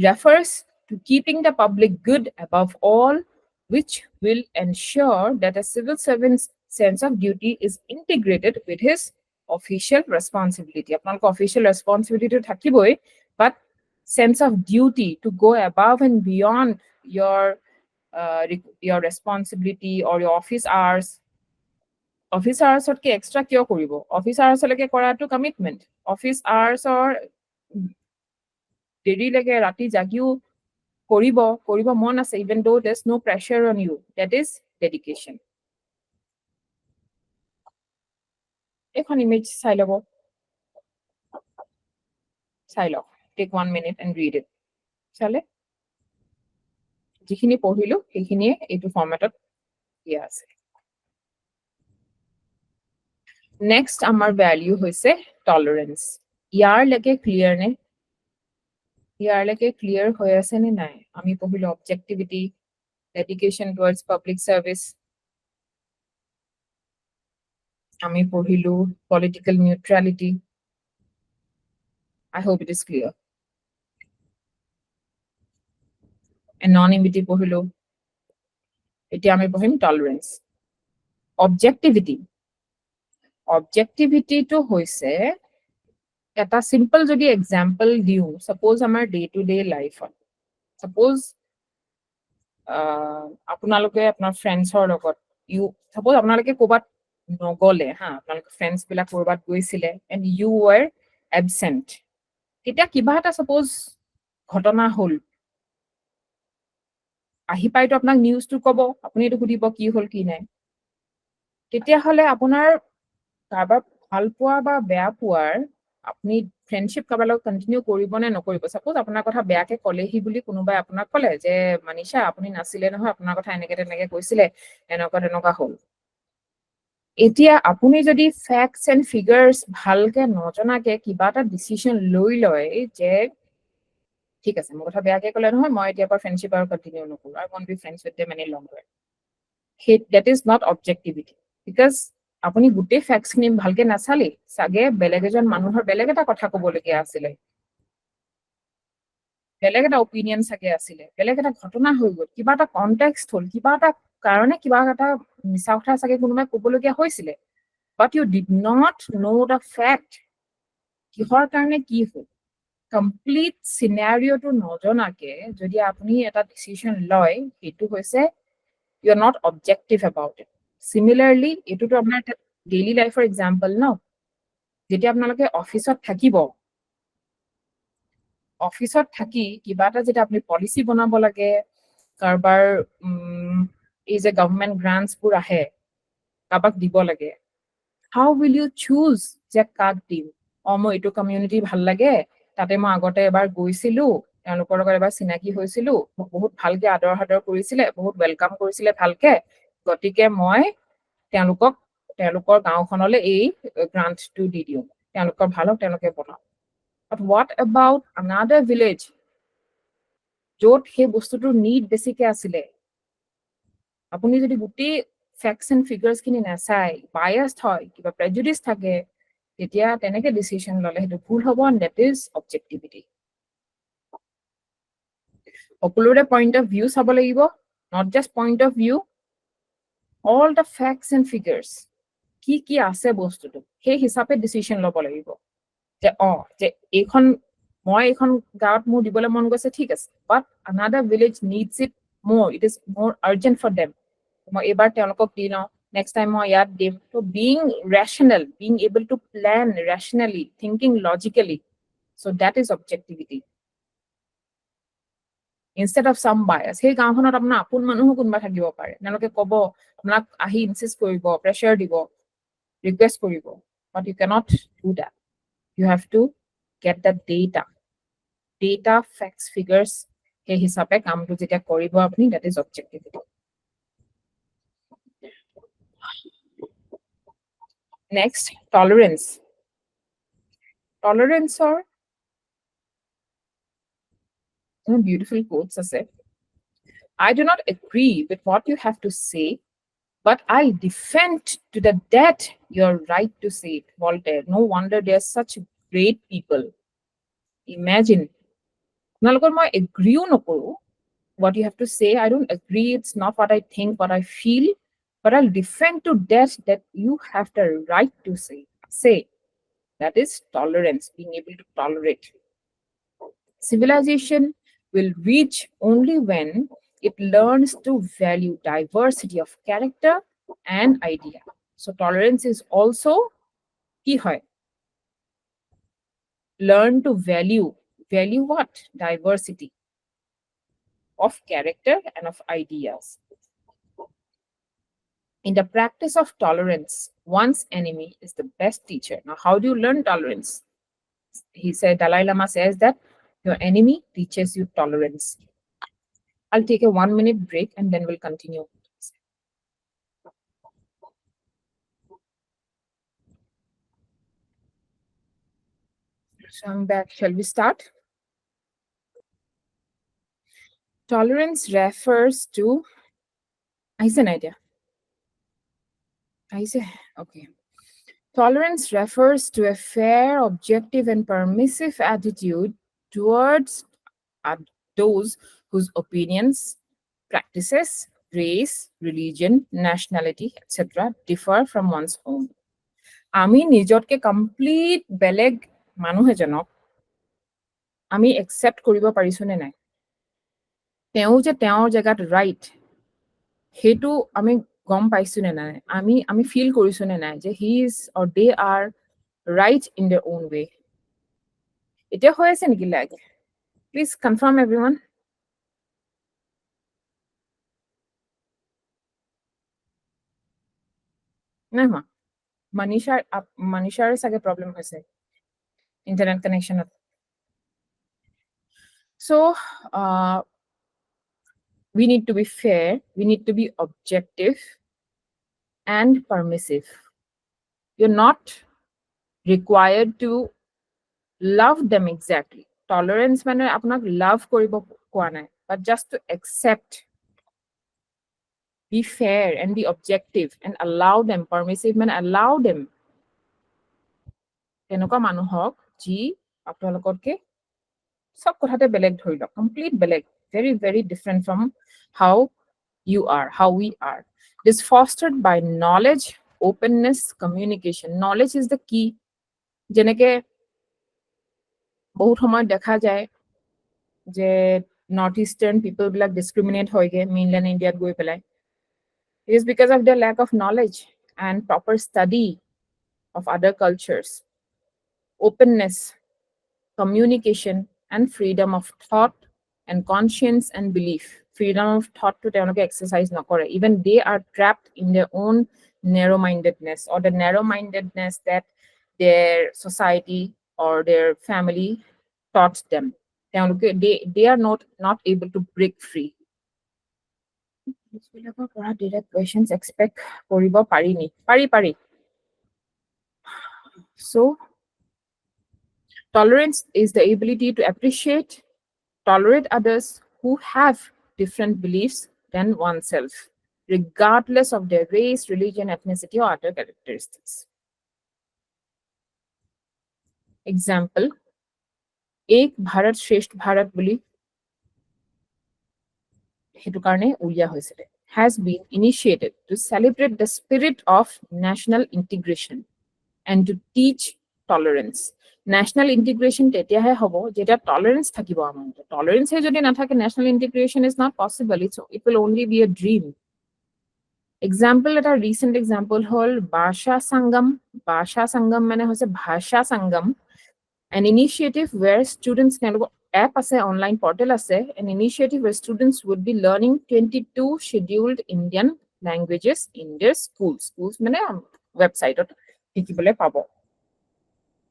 Speaker 1: refers to keeping the public good above all which will ensure that a civil servant's sense of duty is integrated with his official responsibility apnalok official responsibility to thakiboi but sense of duty to go above and beyond your responsibility or your office hours K extra কিয় কৰিব office আৱাৰ্ছলৈকে কৰাটো commitment office আৱাৰ্ছৰ দেৰিলৈকে ৰাতি জাগিও কৰিব মন আছে even though there's no pressure on you that is dedication এখন image চাই লওক take 1 minute and read it চালে যিখিনি পঢ়িলো সেইখিনিয়ে এইটো ফৰ্মেটত দিয়া আছে Next, our value hoise tolerance. Yar leke clear ne? Yar leke clear hoye ase ne nai? Ami pohilo objectivity, dedication towards public service. Ami pohilo political neutrality. I hope it is clear. Anonymity pohilo. Eti ami pohim tolerance. Objectivity. Objectivity to hoise এটা simple যদি example দিও suppose আমাৰ day to day life suppose আপোনালোকে আপোনাৰ friendsৰ লগত you suppose আপোনালোকে কোবাত নগলে হা আপোনালোকে friends বিলাক কোবাত গৈছিলে and you were absent তেতিয়া কিবা এটা suppose ঘটনা হল আহি পাইতো আপোনাক নিউজ টো কব আপুনি এটো সুধিব কি হল কি নাই তেতিয়া হলে আপোনাৰ কাবাৰ ভাল পোৱা বা বেয়া পোৱাৰ আপনি ফ্ৰেন্ডশিপ কাবাৰ লগত কন্টিনিউ কৰিব নে নকৰিব সাপোজ আপোনাৰ কথা বেয়াকে কলেহি বুলি কোনোবাই আপোনাক কলে যে মানিষা আপুনি নাছিলে নহয় আপোনাৰ কথা এনেকে তেনেকে কৈছিলে এনেকুৱা হল এতিয়া আপুনি যদি ফ্যাক্টস এন্ড ফিগাৰস ভালকে নজনাকে কিবা এটা ডিসিশন লৈ লয় যে ঠিক আছে মোৰ কথা বেয়াকে কলে নহয় মই এতিয়া পৰা ফ্ৰেন্ডশিপ আৰু কন্টিনিউ নকৰো I won't be friends with them any longer that is not objectivity because আপুনি গুটে ফ্যাক্টস খিনি ভালকে নাচালি সাগে বেলেগ এজন মানুহৰ বেলেগ এটা কথা কবলগীয়া আছিল বেলেগ এটা অপিনিয়ন সাগে আছিল বেলেগ এটা ঘটনা হৈ গল কিবা এটা কনটেক্সট হল কিবা এটা কাৰণে কিবা এটা মিছা কথা সাগে কোনোবাই কবলগীয়া হৈছিল but you did not know the fact কিহৰ কাৰণে কি হল কমপ্লিট সিনাৰিওটো নজনাকে যদি আপুনি এটা ডিসিশন লয় হেতু হৈছে you are not objective about it similarly etu to apnar daily life for example no jeti apnaloke office thakibo office thaki kiba ta jeta apni policy banabo lage karbar is a government grants pur ahe kabak dibo lage how will you choose je kak dim mo etu community bhal lage tate mo agote ebar goisilu তেওঁলোকৰ লগত এবাৰ চিনাকি হৈছিলো বহুত ভালকে আদৰ হাদৰ কৰিছিলে বহুত ওয়েলকাম কৰিছিলে ভালকে গটিকে মই তেওঁলোকৰ গাঁওখনলে এই গ্ৰান্ট টু দি দিও তেওঁলোকৰ ভাল হওক তেওঁলোকে বনাওক। But what about another village য'ত সেই বস্তুটোৰ need বেছিকে আছিলে? আপুনি যদি গোটেই ফেক্টছ এণ্ড ফিগাৰ্ছখিনি নাচাই, biased হয়, কিবা prejudice থাকে, তেতিয়া তেনেকে ডিচিশ্যন ল'লে সেইটো ভুল হ'ব, and that is objectivity. সকলোৰে পইণ্ট অফ ভিউ চাব লাগিব, not just point of view, all the facts and figures, কি কি আছে বস্তুটো, সেই হিচাপে ডিচিশ্যন ল'ব লাগিব যে যে এইখন গাঁৱত মোৰ দিবলৈ মন গৈছে, ঠিক আছে, but another village needs it more, it is more urgent for them, মই এইবাৰ তেওঁলোকক দি লওঁ, next time মই ইয়াত দিম. So being rational, being able to plan rationally, thinking logically, so that is objectivity. Instead of some bias. সেই গাঁওখনত আপোনাৰ আপোন মানুহো কোনোবা থাকিব পাৰে, তেওঁলোকে ক'ব, আপোনাক আহি ইনচিষ্ট কৰিব, প্ৰেছাৰ দিব, ৰিকুৱেষ্ট কৰিব, but you cannot do that. You have to get the data, facts, figures, সেই হিচাপে কামটো যেতিয়া কৰিব আপুনি, that is objectivity. Next, tolerance. Tolerance or beautiful quotes আছে. I do not agree with what you have to say, but I'll defend to the death your right to say it. Voltaire. No wonder they're such great people. Imagine. আপোনালোকৰ মই এগ্ৰীও নকৰো what you have to say. I don't agree. It's not what I think, what I feel, but I'll defend to death that you have the right to say. That is tolerance, being able to tolerate. Civilization will reach only when it learns to value diversity of character and idea. So tolerance is also ki hoy. Learn to value what? Diversity of character and of ideas. In the practice of tolerance, one's enemy is the best teacher. Now, how do you learn tolerance? He said, Dalai Lama says that your enemy teaches you tolerance. I'll take a 1-minute break and then we'll continue. So I'm back. Shall we start? Tolerance refers to, I see an idea. Okay. Tolerance refers to a fair, objective, and permissive attitude towards those whose opinions, practices, race, religion, nationality, etc. differ from one's own. আমি নিজতকে complete বেলেগ মানুহ এজনক আমি accept কৰিব পাৰিছো নে নাই, তেওঁ যে তেওঁৰ জেগাত ৰাইট সেইটো আমি গম পাইছো নে নাই, আমি ফিল কৰিছো নে নাই যে he is or they are right in their own way. এতিয়া হৈ আছে নেকি লাগ? Please confirm everyone. নাই হোৱা? মনীষাৰ চাগে প্ৰব্লেম হৈছে ইণ্টাৰনেট কানেকশ্যনত. So we need to be fair, we need to be objective and permissive. You're not required to love them exactly. Tolerance মানে আপোনাক love কৰিব কোৱা নাই, but just to accept, be fair and be objective and allow them. Permissive মানে allow them. তেনেকুৱা মানুহক যি আপোনালোকতকে সব কথাতে বেলেগ ধৰি লওক, কমপ্লিট বেলেগ, very very different from how you are, how we are. It is fostered by knowledge, openness, communication. Knowledge is the key. যেনেকে বহুত সময় দেখা যায় যে নৰ্থ ইষ্টাৰ্ণ পিপল বিলাক ডিছক্ৰিমিনেট হয়গে মেইনলেণ্ড ইণ্ডিয়াত গৈ পেলাই. It is because of their lack of knowledge and proper study of other cultures. Openness, communication, and freedom of thought and conscience and belief. Freedom of thought to তেওঁলোকে exercise নকৰে. Even they are trapped in their own narrow-mindedness, or the narrow-mindedness that their society or their family taught them. They are not able to break free. Direct questions expect কৰিব পাৰি নি? পাৰি. So Tolerance is the ability to appreciate, tolerate others who have different beliefs than oneself, regardless of their race, religion, ethnicity, or other characteristics. Example, Ek Bharat Shresth Bharat বুলি সেইটো কাৰণে উলিয়া হৈছিলে, has been initiated to celebrate the spirit of national integration and to teach tolerance. National integration তেতিয়াহে হ'ব যেতিয়া tolerance থাকিব আমাৰ মধ্যে. Tolerance যদি নাথাকে, national integration is not possible. It will only be a dream. Example, এটা recent example হ'ল Bhasha Sangam. Bhasha Sangam মানে হৈছে Bhasha Sangam, an initiative where students can app ase, online portal ase, an initiative where students would be learning 22 scheduled Indian languages in their schools. Schools mane website ot hikibole pabo.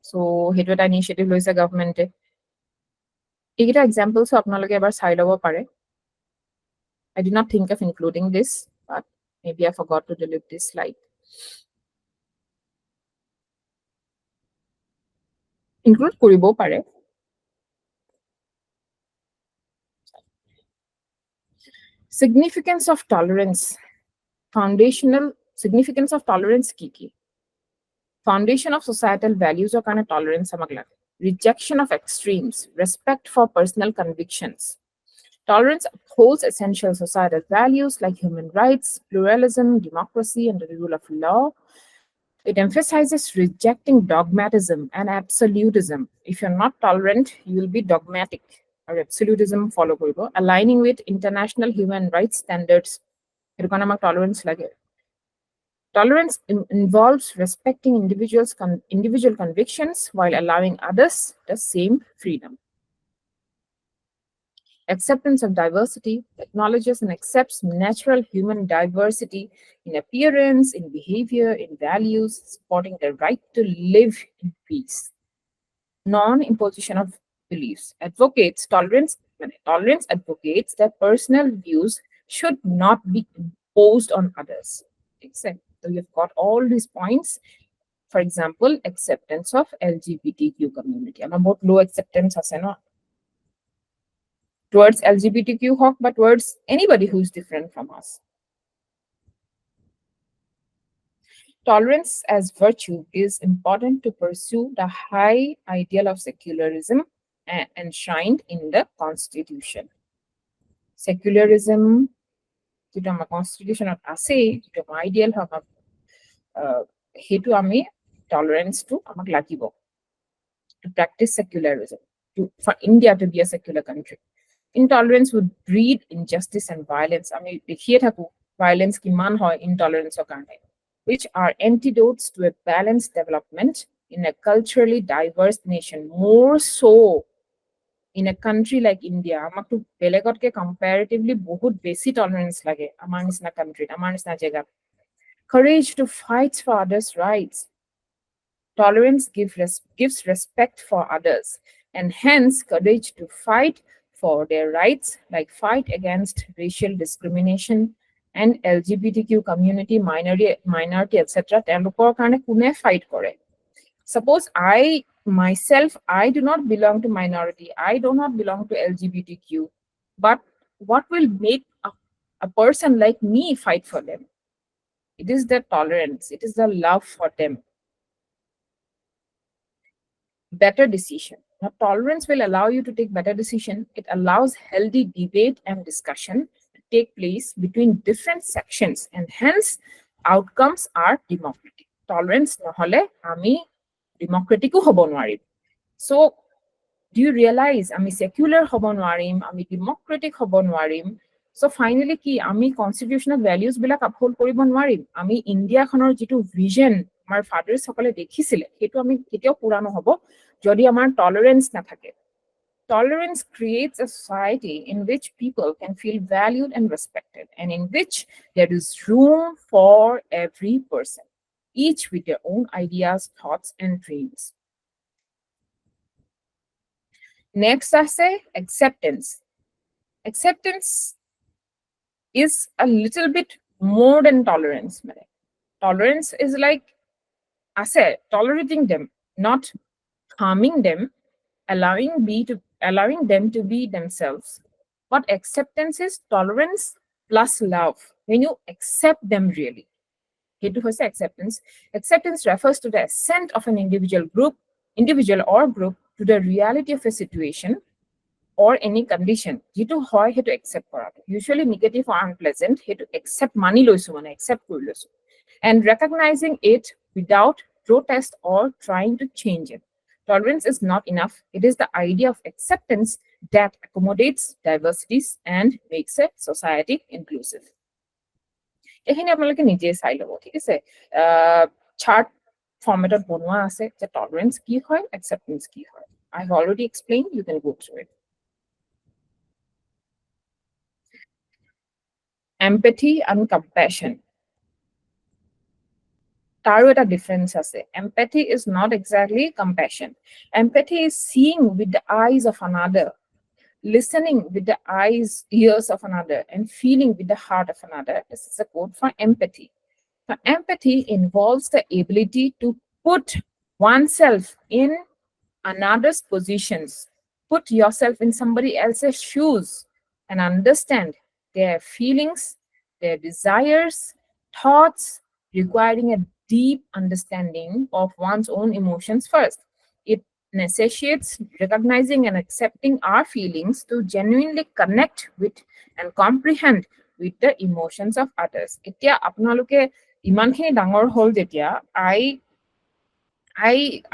Speaker 1: So hetu eta initiative loise government e. Ekita examples apnaloke ebar sai lobo pare. I did not think of including this, but maybe I forgot to delete this slide. Include koribo pare. Significance of tolerance. Foundational significance of tolerance kiki. Foundation of societal values or kind of tolerance amak lage. Rejection of extremes, respect for personal convictions. Tolerance upholds essential societal values like human rights, pluralism, democracy, and the rule of law. It emphasizes rejecting dogmatism and absolutism. If you're not tolerant, you will be dogmatic or absolutism follow koribo, aligning with international human rights standards. Etu kane amak tolerance lage. Tolerance involves respecting individual convictions while allowing others the same freedom. Acceptance of diversity acknowledges and accepts natural human diversity in appearance, in behavior, in values, supporting the right to live in peace. Non-imposition of beliefs advocates tolerance. Tolerance advocates that personal views should not be imposed on others. Except so you've got all these points. For example, acceptance of LGBTQ community. I'm about low acceptance as towards LGBTQ hawk, but towards anybody who's different from us. Tolerance as virtue is important to pursue the high ideal of secularism enshrined in the Constitution. Secularism, যেটা আমাৰ কনষ্টিটিউশ্যনত আছে, যেটা ideal হওক, সেইটো আমি টলাৰেন্সটো আমাক লাগিব to practice secularism, for India to be a secular country. Intolerance would breed injustice and violence. আমি দেখিয়ে থাকো violence কিমান হয় intolerance কাৰণে, which are antidotes to a balanced development in a culturally diverse nation, more so in a country like India. Amakto belegotke comparatively bahut besi tolerance lage amar nisna country, amar nisna jaga. Courage to fight for others' rights. Tolerance gives respect for others, and hence courage to fight for their rights, like fight against racial discrimination and LGBTQ community, minority, etc. Telokor karone kune fight kore. Suppose I do not belong to minority, I do not belong to LGBTQ, but what will make a person like me fight for them? It is the tolerance, it is the love for them. Better decision. Now, tolerance will allow you to take better decision. It allows healthy debate and discussion to take place between different sections, and hence outcomes are democratic. Tolerance nohole ami democratic hobo নোৱাৰিম. So do you realize আমি secular hobo নোৱাৰিম, আমি democratic hobo নোৱাৰিম? So finally কি আমি constitutional values বিলাক uphold কৰিব নোৱাৰিম? আমি ইণ্ডিয়াখনৰ যিটো vision আমাৰ fathers সকলে দেখিছিলে সেইটো আমি কেতিয়াও পুৰা নহব যদি আমাৰ tolerance নাথাকে. Tolerance creates a society in which people can feel valued and respected, and in which there is room for every person, each with their own ideas, thoughts, and dreams. Next, I say acceptance. Acceptance is a little bit more than tolerance. Tolerance is like, I say, tolerating them, not harming them, allowing them to be themselves. But acceptance is tolerance plus love. When you accept them really. Acceptance. Acceptance refers to the assent of an individual or group to the reality of a situation or any condition. Jitu hoy hetu accept kora. Usually negative or unpleasant, hetu accept mani loisu mane, accept kori loisu. And recognizing it without protest or trying to change it. Tolerance is not enough. It is the idea of acceptance that accommodates diversities and makes a society inclusive. এইখিনি আপোনালোকে নিজে চাই ল'ব ঠিক আছে shirt ফৰ্মেটত বনোৱা আছে যে টলাৰেন্স কি হয় একসেপ্টেন্স কি হয় I have already explained. You can go through it. Empathy and compassion. Taru eta difference ase. Empathy is not exactly compassion. Empathy is seeing with the eyes of another, listening with the ears of another, and feeling with the heart of another. This is a code for empathy. Now, empathy involves the ability to put oneself in another's positions, put yourself in somebody else's shoes, and understand their feelings, their desires, thoughts, requiring a deep understanding of one's own emotions first. It necessitates recognizing and accepting our feelings to genuinely connect with and comprehend with the emotions of others. Etia apnaloke imankhini dangor hol jetia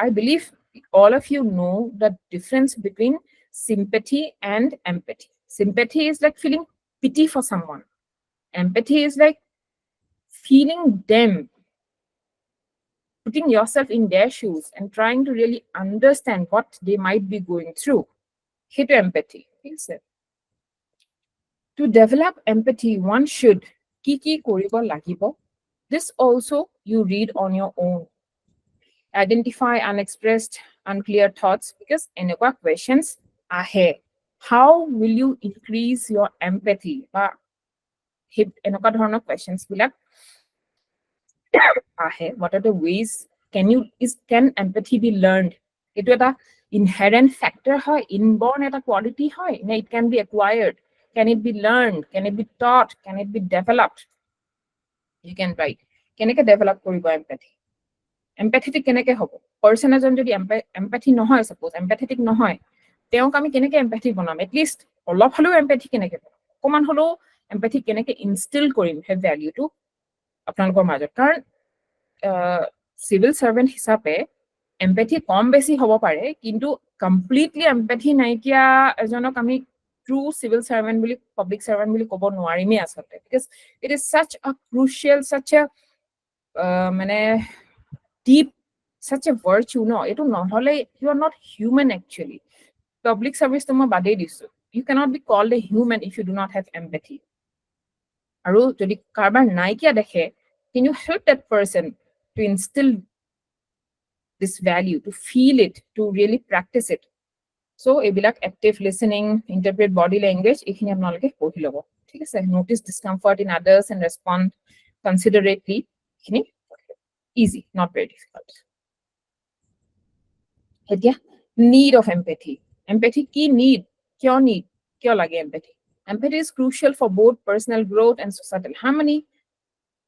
Speaker 1: I believe all of you know the difference between sympathy and empathy. Sympathy is like feeling pity for someone. Empathy is like feeling them, putting yourself in their shoes and trying to really understand what they might be going through. Hit empathy. To develop empathy, one should kiki koribo lagibo. This also you read on your own. Identify unexpressed, unclear thoughts because enekwa questions ahe. How will you increase your empathy? Enekwa dhoroner questions bilak ahe. What are the ways? Can empathy be learned? It is an inherent factor, inborn eta quality. It can be acquired. Can it be learned? Can it be taught? Can it be developed? You can write. Can it develop empathy? Empathetic keneke hobo person ejon jodi empathy nohoy suppose empathetic nohoy teok ami keneke empathy bonam at least olop holo empathy keneke koman holo empathy keneke instill korim he value to apnalokor majot karon civil servant hisabe empathy kom besi hobo pare kintu completely empathy naikia ejonok ami true civil servant boli public servant boli kobo noarime asote because it is such a crucial such a mane deep such a virtue no etu nohole you are not human actually public service to ma bade disu you cannot be called a human if you do not have empathy aru jodi karbar nai kia dekhe can you help that person to instill this value to feel it to really practice it so ebilak active listening interpret body language ekhini apnaloke pohi lobo thik ase notice discomfort in others and respond considerately ekhini easy not very difficult. Need of empathy. Empathy key need. Kyo lage empathy. Empathy is crucial for both personal growth and societal harmony.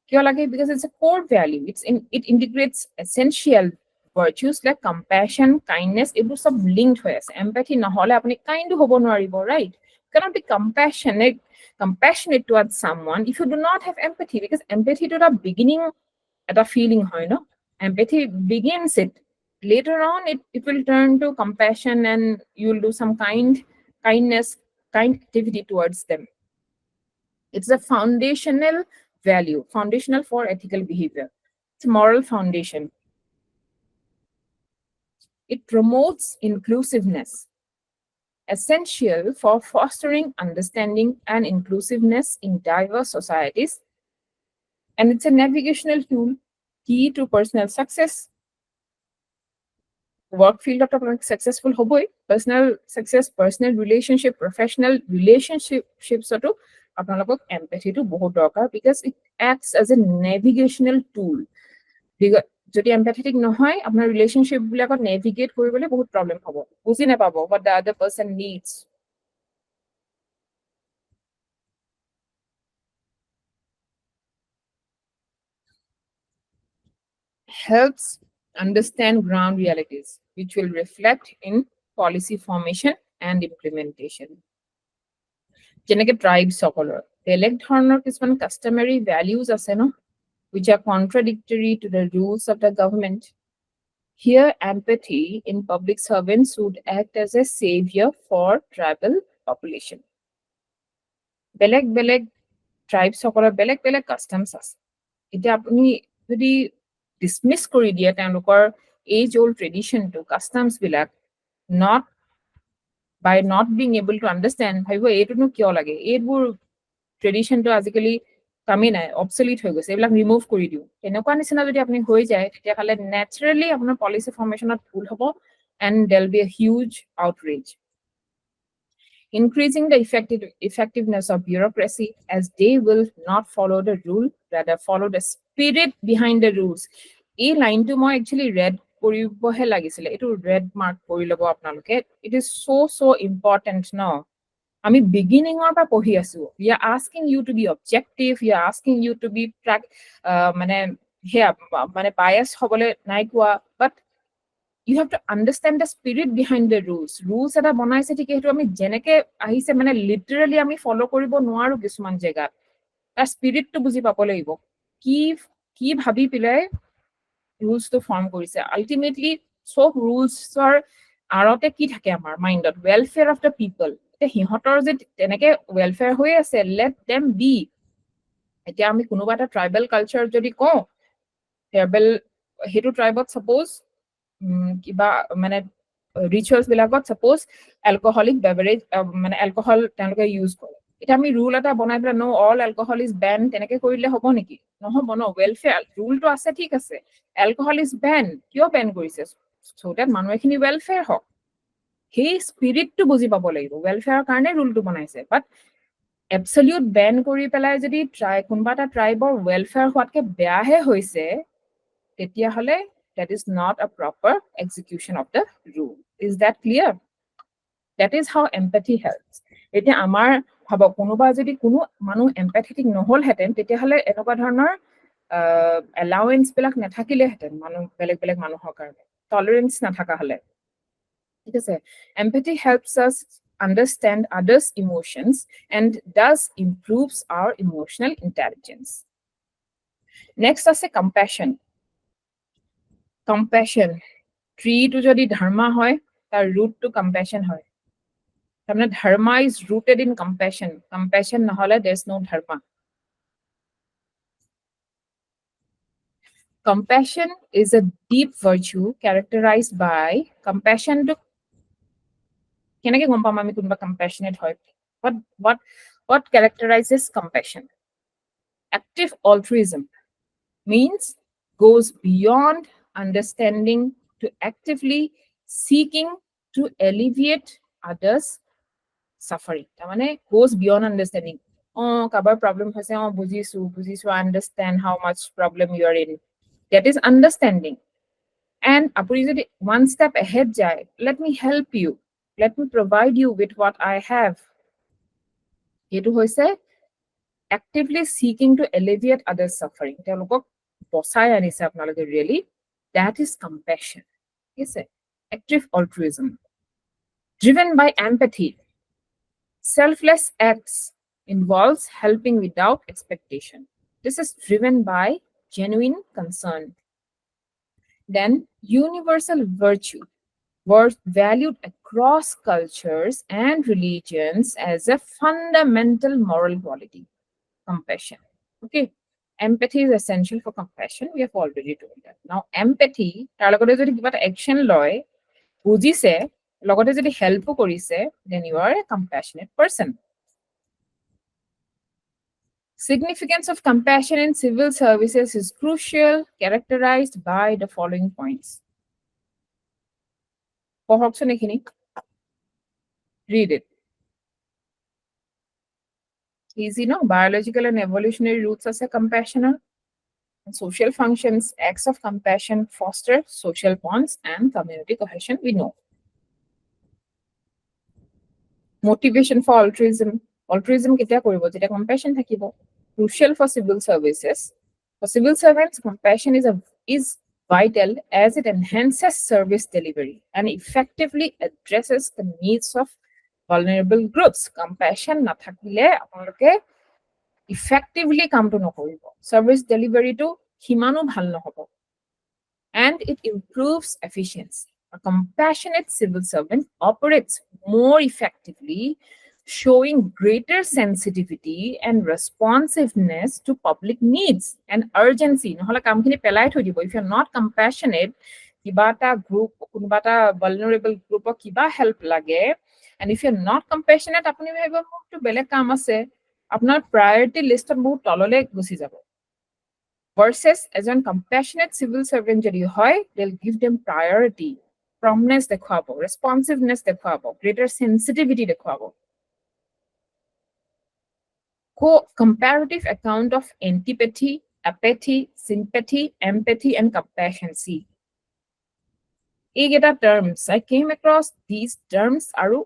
Speaker 1: Kyo lage because it's a core value. It integrates essential virtues like compassion, kindness. It was sub linked to us. Empathy nahole apni kind hobo nwaribo, right? You cannot be compassionate towards someone if you do not have empathy because empathy to the beginning at a feeling, empathy begins it. Later on, it will turn to compassion and you will do some kind activity towards them. It's a foundational value, foundational for ethical behavior. It's a moral foundation. It promotes inclusiveness, essential for fostering understanding and inclusiveness in diverse societies. And it's a navigational tool key to personal success. Work field of successful hoboy, personal success, personal relationship, professional relationships to empathy to boho darkar because it acts as a navigational tool. যদি empathetic নহয় আপোনাৰ relationship বিলাকত navigate কৰিবলৈ বহুত problem হ'ব বুজি নাপাব what the other person needs helps understand ground realities which will reflect in policy formation and implementation যেনেকে ট্ৰাইবছ সকলৰ বেলেগ ধৰণৰ কিছুমান কাষ্টমাৰী ভ্যালুজ আছে ন which are contradictory to the rules of the government. Here, empathy in public servants would act as a savior for tribal population. বেলেগ বেলেগ tribes সকলৰ বেলেগ বেলেগ কাষ্টমছ আছে এতিয়া আপুনি যদি ডিসমিস কৰি দিয়ে তেওঁলোকৰ এজ ওল্ড ট্ৰেডিশনটো কাষ্টমছ বিলাক not by not being able to understand ভাবিব এইটোনো কিয় লাগে এইবোৰ ট্ৰেডিশনটো আজিকালি কামি নাই অবসলিট হৈ গৈছে এইবিলাক ৰিমুভ কৰি দিও এনেকুৱা নিচিনা যদি আপুনি হৈ যায় তেতিয়াহ'লে নেচাৰেলি আপোনাৰ পলিচি ফৰ্মেশনত ভুল হ'ব and there'll be a huge outrage increasing the effectiveness of bureaucracy as they will not follow the rule rather follow the spirit behind the rules এই লাইনটো মই একচুয়ালি ৰেড কৰিবহে লাগিছিলে এইটো ৰেড মাৰ্ক কৰি ল'ব আপোনালোকে ইট ইজ so important ন আমি বিগিনিঙৰ পৰা পঢ়ি আছো we are asking you to be objective we are asking you to be মানে হেয়া মানে bias হ'বলে নাই কোৱা but you have to understand the spirit behind the rules এটা বনাইছে ঠিক সেইটো আমি যেনেকে আহিছে মানে লিটাৰেলি আমি ফলো কৰিব নোৱাৰো কিছুমান জেগাত তাৰ স্পিৰিটটো বুজি পাব লাগিব কি কি ভাবি পেলাই ৰুলছটো ফৰ্ম কৰিছে আলটিমেটলি সব ৰুলছৰ আৰতে কি থাকে আমাৰ মাইণ্ডত ৱেলফেয়াৰ অফ দ্য পিপল এতিয়া সিহঁতৰ যে তেনেকে ৱেলফেয়াৰ হৈ আছে লেট দেম বি এতিয়া আমি কোনোবা এটা ট্ৰাইবেল কালচাৰ যদি কওঁ ট্ৰাইবেল সেইটো ট্ৰাইবত সাপোজ কিবা মানে ৰিচুৱেলছ বিলাকত সাপোজ এলকহলিক বেভাৰেজ মানে এলকহল তেওঁলোকে ইউজ কৰে এটা আমি ৰুল এটা বনাই পেলাই no all alcohol is Ben তেনেকে কৰিলে হ'ব নেকি নহ'ব ন ৱেলফেয়াৰ ৰুলটো আছে ঠিক আছে এলকহল ইজ বেন কিয় বেন কৰিছে so that মানুহখিনি ৱেলফেয়াৰ হওক সেই স্পিৰিটটো বুজি পাব লাগিব ৱেলফেয়াৰৰ কাৰণে ৰুলটো বনাইছে বাট এবছলিউট বেন কৰি পেলাই যদি কোনোবা এটা ট্ৰাইবৰ ৱেলফেয়াৰ হোৱাতকে বেয়াহে হৈছে তেতিয়াহ'লে that is not a proper execution of the rule. Is that clear? That is how empathy helps. এতিয়া আমাৰ ভাব কোনোবা যদি কোনো মানুহ empathetic নহলহেঁতেন তেতিয়াহ'লে এনেকুৱা ধৰণৰ allowance বিলাক নাথাকিলেহেঁতেন মানুহ বেলেগ বেলেগ মানুহৰ কাৰণে টলাৰেন্স নাথাকা হ'লে ঠিক আছে empathy helps us understand others' emotions and thus improves our emotional intelligence. Next আছে compassion. Compassion. Tree to যদি dharma hoy, tar root to compassion hoy. Tamne dharma is rooted in compassion. Compassion nahole there's no dharma. Compassion is a deep virtue characterized by compassion to kenake gom pam ami kunba compassionate hoy. What characterizes compassion? Active altruism means goes beyond understanding to actively seeking to alleviate others' suffering. Tamane goes beyond understanding. Oh, kabar problem hoise bujisu understand how much problem you are in. That is understanding. And apuni jodi one step ahead jay, let me help you. Let me provide you with what I have. Etu hoise actively seeking to alleviate others' suffering. Telokok বচাই আনিছে আপোনালোকে really that is compassion is it active altruism driven by empathy selfless acts involves helping without expectation this is driven by genuine concern then universal virtue valued across cultures and religions as a fundamental moral quality compassion okay empathy is essential for compassion we have already told that now empathy tar logote jodi kiba ta action loy bujise logote jodi help korise then you are a compassionate person significance of compassion in civil services is crucial characterized by the following points pohokson ekhini read it easy no biological and evolutionary roots ase compassion Social functions, acts of compassion foster social bonds and community cohesion, we know. Motivation for altruism. Altruism কেতিয়া কৰিব যেতিয়া compassion থাকিব. Crucial for civil services. For civil servants, compassion is vital as it enhances service delivery and effectively addresses the needs of vulnerable groups. Compassion নাথাকিলে আপোনালোকে effectively কামটো নকৰিব, service delivery টো সিমানো ভাল নহব, and it improves efficiency. A compassionate civil servant operates more effectively, showing greater sensitivity and responsiveness to public needs and urgency. নহলে কামখিনি পেলাই থৈ দিব. If you're not compassionate, কিবা এটা group, কোনোবা এটা vulnerable group কিবা help লাগে, and if you're not compassionate, আপুনি ভাবিব মোৰটো বেলেগ কাম আছে, আপোনাৰ priority listত বহুত তললৈ গুচি যাব. Versus এজন compassionate civil servant যদি হয়, they'll give them priority, promptness দেখুৱাব, responsiveness দেখুৱাব, greater sensitivity দেখুৱাব. Comparative account of antipathy, apathy, sympathy, empathy, and compassion. See, এইকেইটা terms, I came across these terms আৰু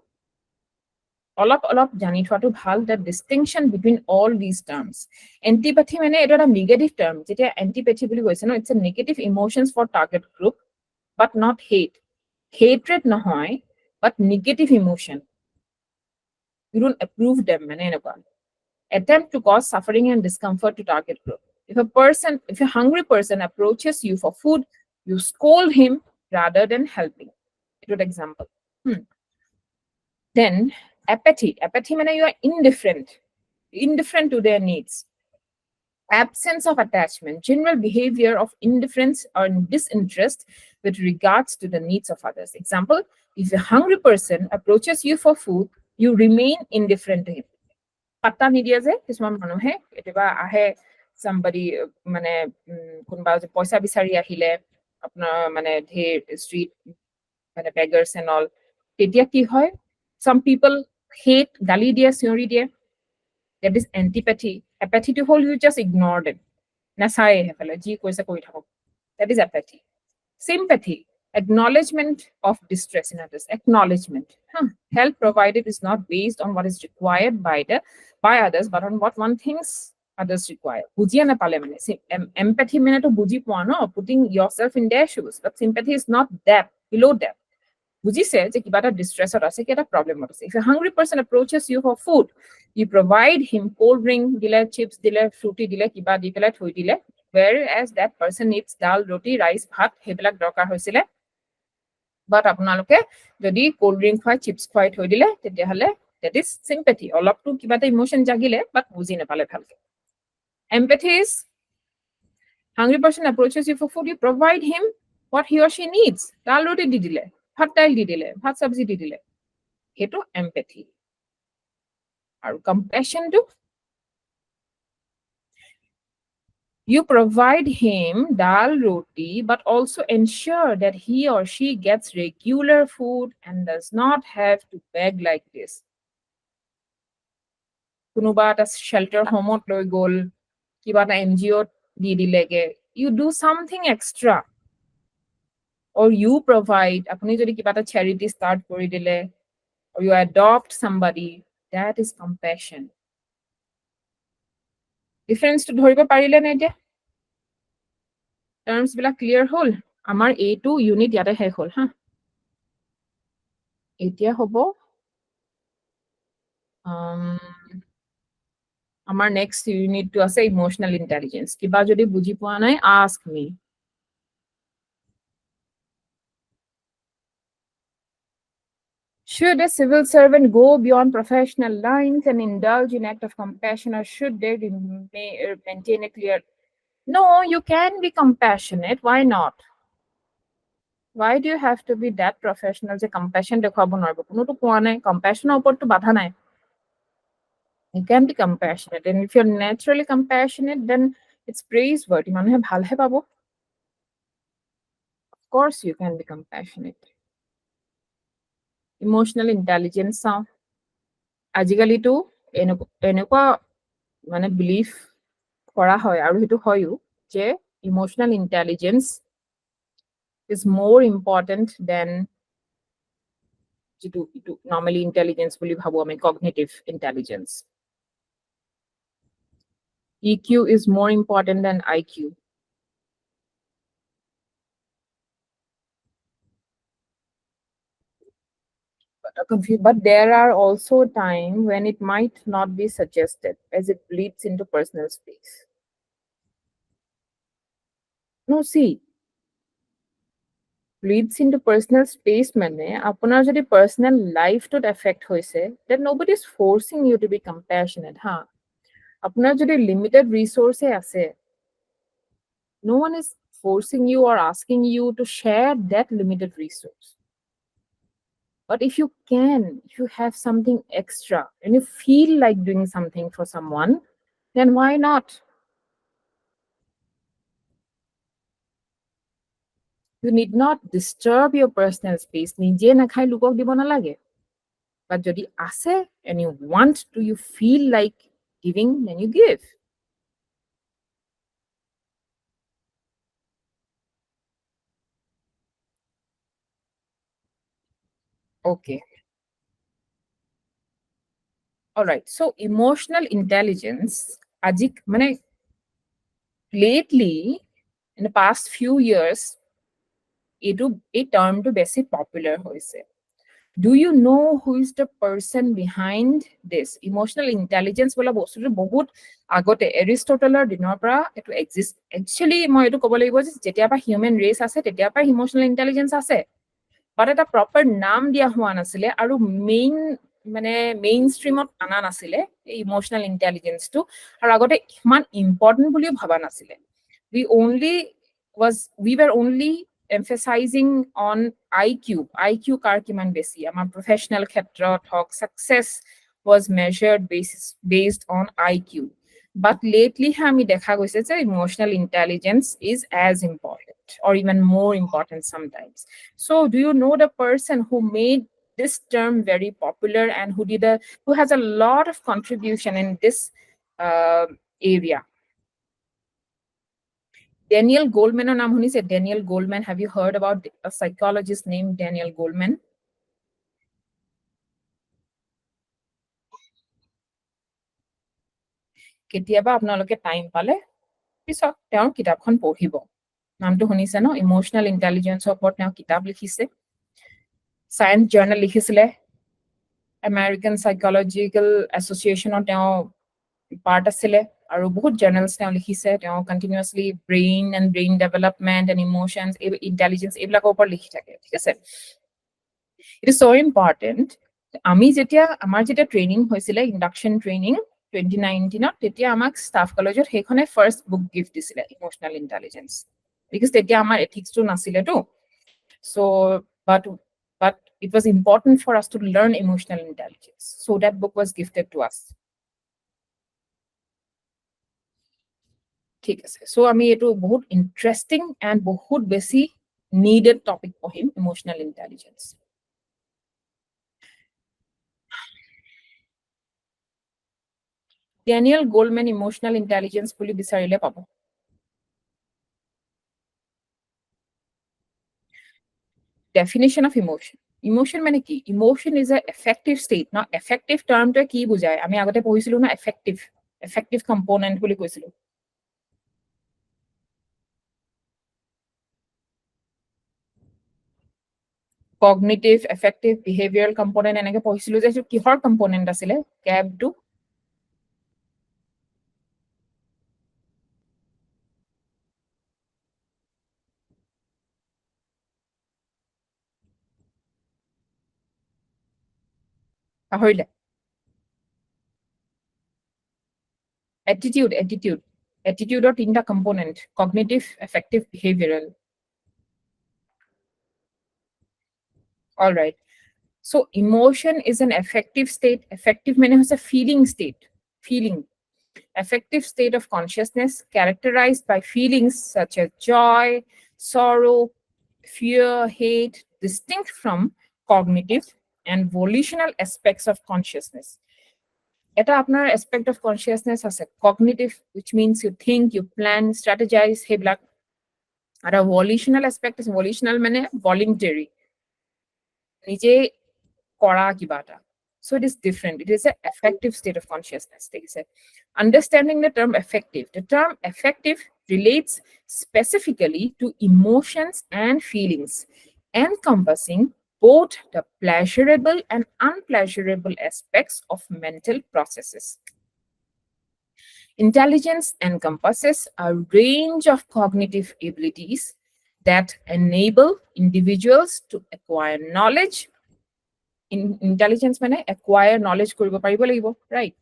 Speaker 1: অলপ জানি থোৱাটো ভাল, the distinction between all these terms. Antipathy মানে এটা negative term. যেতিয়া antipathy বুলি কৈছে ন, it's a negative emotions for target group, but not hate. Hatred নহয়, but negative emotion. You don't approve them মানে এনেকুৱা. Attempt to cause suffering and discomfort to target group. If a hungry person approaches you for food, you scold him rather than helping. Good example. Then apathy. Apathy means you are indifferent to their needs. Absence of attachment, general behavior of indifference or disinterest with regards to the needs of others. Example, if a hungry person approaches you for food, you remain indifferent to him. Patta nidiya je kisman manuhe etiba ahe somebody mane kunba je paisa bisari ahile apna mane dhir street mane beggars and all, tetia ki hoy, some people hate, gali diye, siori diye. That is antipathy. Apathy to whole, you just ignore them. Nasai hefele ji koise koi thako. That is apathy. Sympathy, acknowledgement of distress in others. Acknowledgement. Help provided is not based on what is required by others, but on what one thinks others require. Bujia na pale mane. Empathy mane to buji poa no, putting yourself in their shoes. But sympathy is not depth, below depth. Buji says যে কিবা এটা distress ত আছে, কি এটা problem ত আছে. If a hungry person approaches you for food, you provide him cold drink, dile chips, dile fruity, dile kiba di pelai thoi dile, whereas that person needs dal, roti, rice, bhat, hebilak dorkar hoisile. But আপোনালোকে যদি cold drink khwai, chips khwai thoi dile, tetia hale that is sympathy. Olop tu kiba ta emotion jagile, but buji napale bhalke. Empathy is hungry person approaches you for food, you provide him what he or she needs. Dal, roti di dile, ভাত দাইল দি দিলে, ভাত সবজি দি দিলে, সেইটো empathy. আৰু compassion to you provide him dal roti, but also ensure that he or she gets regular food and does not have to beg like this. কোনোবা এটা shelter home ত লৈ গ'ল, কিবা এটা NGO the দিলেগে, you do something extra. Or you provide, apuni jodi kiba ta charity start kori dile, or you adopt somebody, that is compassion. Difference to dhoribo parile na etia? Terms bila clear hol? Amar A2 unit yate hai hol, ha? Etia hobo amar next unit to ase emotional intelligence. Kiba jodi buji poa nai, ask me. Should a civil servant go beyond professional lines and indulge in act of compassion, or should they maintain a clear? No, you can be compassionate. Why not? Why do you have to be that professional? Je compassion dekhabo norbo. Kuno to koa nai, compassion opor to badha nai. You can be compassionate, and if you're naturally compassionate, then it's praiseworthy. Manuhe bhal hai pabo. Of course, you can be compassionate. Emotional intelligence sound. Ajikali to enekwa mane belief কৰা হয় আৰু হেতু হয়ও যে emotional intelligence is more important than normally intelligence বুলি ভাবো আমি cognitive intelligence. EQ is more important than IQ. But there are also times when it might not be suggested as it bleeds into personal space. No, see, bleeds into personal space মানে আপোনাৰ যদি personal life টোত affect হৈছে, then nobody is forcing you to be compassionate, huh? আপোনাৰ যদি limited resource আছে, no one is forcing you or asking you to share that limited resource. But if you can, if you have something extra and you feel like doing something for someone, then why not? You need not disturb your personal space. নিজে নাখাই লোকক দিব নালাগে. But যদি আছে and you want to, you feel like giving, then you give. Okay. All right. So emotional intelligence, ajik, mane, lately, in the past few years, a term to basic popular hoise. Do you know who is the person behind this? Emotional intelligence bola bostu bahut agote Aristotle dinor pra etu exist. Actually moi etu kobo lagibo je jetia pa human race ase tetia pa emotional intelligence ase. But এটা proper নাম দিয়া হোৱা নাছিলে আৰু main ষ্ট্ৰীমত আনা নাছিলে এই emotional ইন্টেলিজেন্সটো আৰু আগতে ইমান ইম্পৰ্টেন্ট বুলিও ভাবা নাছিলে we were only emphasizing on IQ কাৰ কিমান বেছি আমাৰ professional ক্ষেত্ৰত হওক success was measured based on IQ. But lately আমি দেখা গৈছে যে emotional intelligence is as important or even more important sometimes. So do you know the person who made this term very popular and who has a lot of contribution in this area? Daniel Goleman or naam hunise? Daniel Goleman. Have you heard about a psychologist named Daniel Goleman? কেতিয়াবা আপোনালোকে time পালে পিছত তেওঁৰ কিতাপখন পঢ়িব নামটো শুনিছে ন ইমোশনাল ইন্টেলিজেন্সৰ ওপৰত তেওঁ কিতাপ লিখিছে সায়েন্স জাৰ্নেল লিখিছিলে আমেৰিকান সাইকোলজিকেল এছ'চিয়েশ্যনৰ তেওঁ পাৰ্ট আছিলে আৰু বহুত জাৰ্নেলছ তেওঁ লিখিছে তেওঁ continuously brain and brain development and emotions intelligence এইবিলাকৰ ওপৰত লিখি থাকে ঠিক আছে ইট ইজ ছ ইম্পৰ্টেণ্ট আমাৰ যেতিয়া ট্ৰেইনিং হৈছিলে ইণ্ডাকশ্যন ট্ৰেইনিং 2019 তেতিয়া আমাক ষ্টাফ কলেজত সেইখনে ফাৰ্ষ্ট বুক গিফ্ট দিছিলে ইমোশনাল ইন্টেলিজেন্স বিকজ তেতিয়া আমাৰ এথিক্সটো নাছিলেতো so but it was important for us to learn emotional intelligence, so that book was gifted to us. ঠিক আছে so আমি এটো বহুত ইন্টারেস্টিং এন্ড বহুত বেছি needed topic পঢ়িম emotional intelligence. Daniel Goleman emotional intelligence বুলি বিচাৰিলে পাব definition of emotion মানে কি emotion is a affective state না affective term টো কি বুজায় আমি আগতে পঢ়িছিলো না affective component বুলি কৈছিলো cognitive affective behavioral component এনেকে পঢ়িছিলো যে কিহৰ component আছিলে CAB টো পাহৰিলে attitudeৰ তিনটা component cognitive affective behavioral all right so emotion is an affective state affective মানে হৈছে feeling affective state of consciousness characterized by feelings such as joy sorrow fear hate distinct from cognitive and volitional aspects of consciousness এটা আপোনাৰ aspect of consciousness আছে cognitive which means you think you plan strategize সেইবিলাক আর volitional aspect is volitional মানে voluntary, নিজে করা কিবা এটা. So it is different. It is an affective state of consciousness. They say, understanding the term affective. The term affective relates specifically to emotions and feelings, encompassing both the pleasurable and unpleasurable aspects of mental processes. Intelligence encompasses a range of cognitive abilities that enable individuals to acquire knowledge. Intelligence মানে acquire knowledge কৰিব পাৰিব লাগিব, right?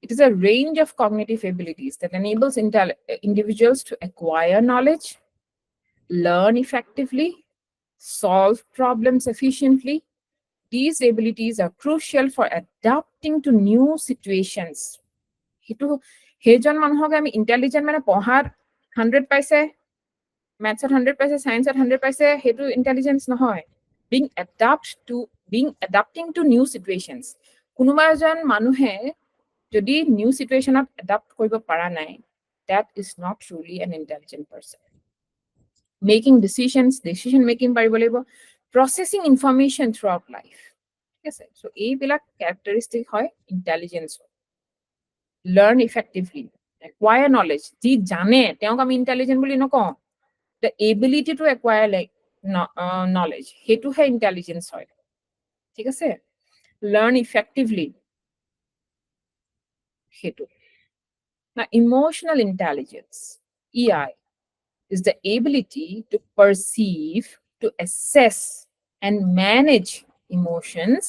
Speaker 1: It is a range of cognitive abilities that enables individuals to acquire knowledge, learn effectively, solve problems efficiently. These abilities are crucial for adapting to new situations. সেইটো সেইজন মানুহক আমি intelligent মানে পঢ়াত 100 পাইছে, maths 100 পাইছে, science 100 পাইছে, সেইটো ইন্টেলিজেন্স নহয়. Adapting to new situations. কোনোবা এজন মানুহে যদি নিউ সিচুৱেশ্যনত এডাপ্ট কৰিব পৰা নাই, that is not truly an intelligent person. Making decision making পাৰিব লাগিব, processing information throughout life. ঠিক আছে, so এইবিলাক characteristic হয় intelligence. Learn effectively, acquire knowledge. যি জানে তেওঁক আমি intelligent বুলি নকওঁ. The ability to acquire knowledge, সেইটোহে intelligence হয়. ঠিক আছে, learn effectively, সেইটো. Now, emotional intelligence, EI, is the ability to perceive, to assess, and manage emotions,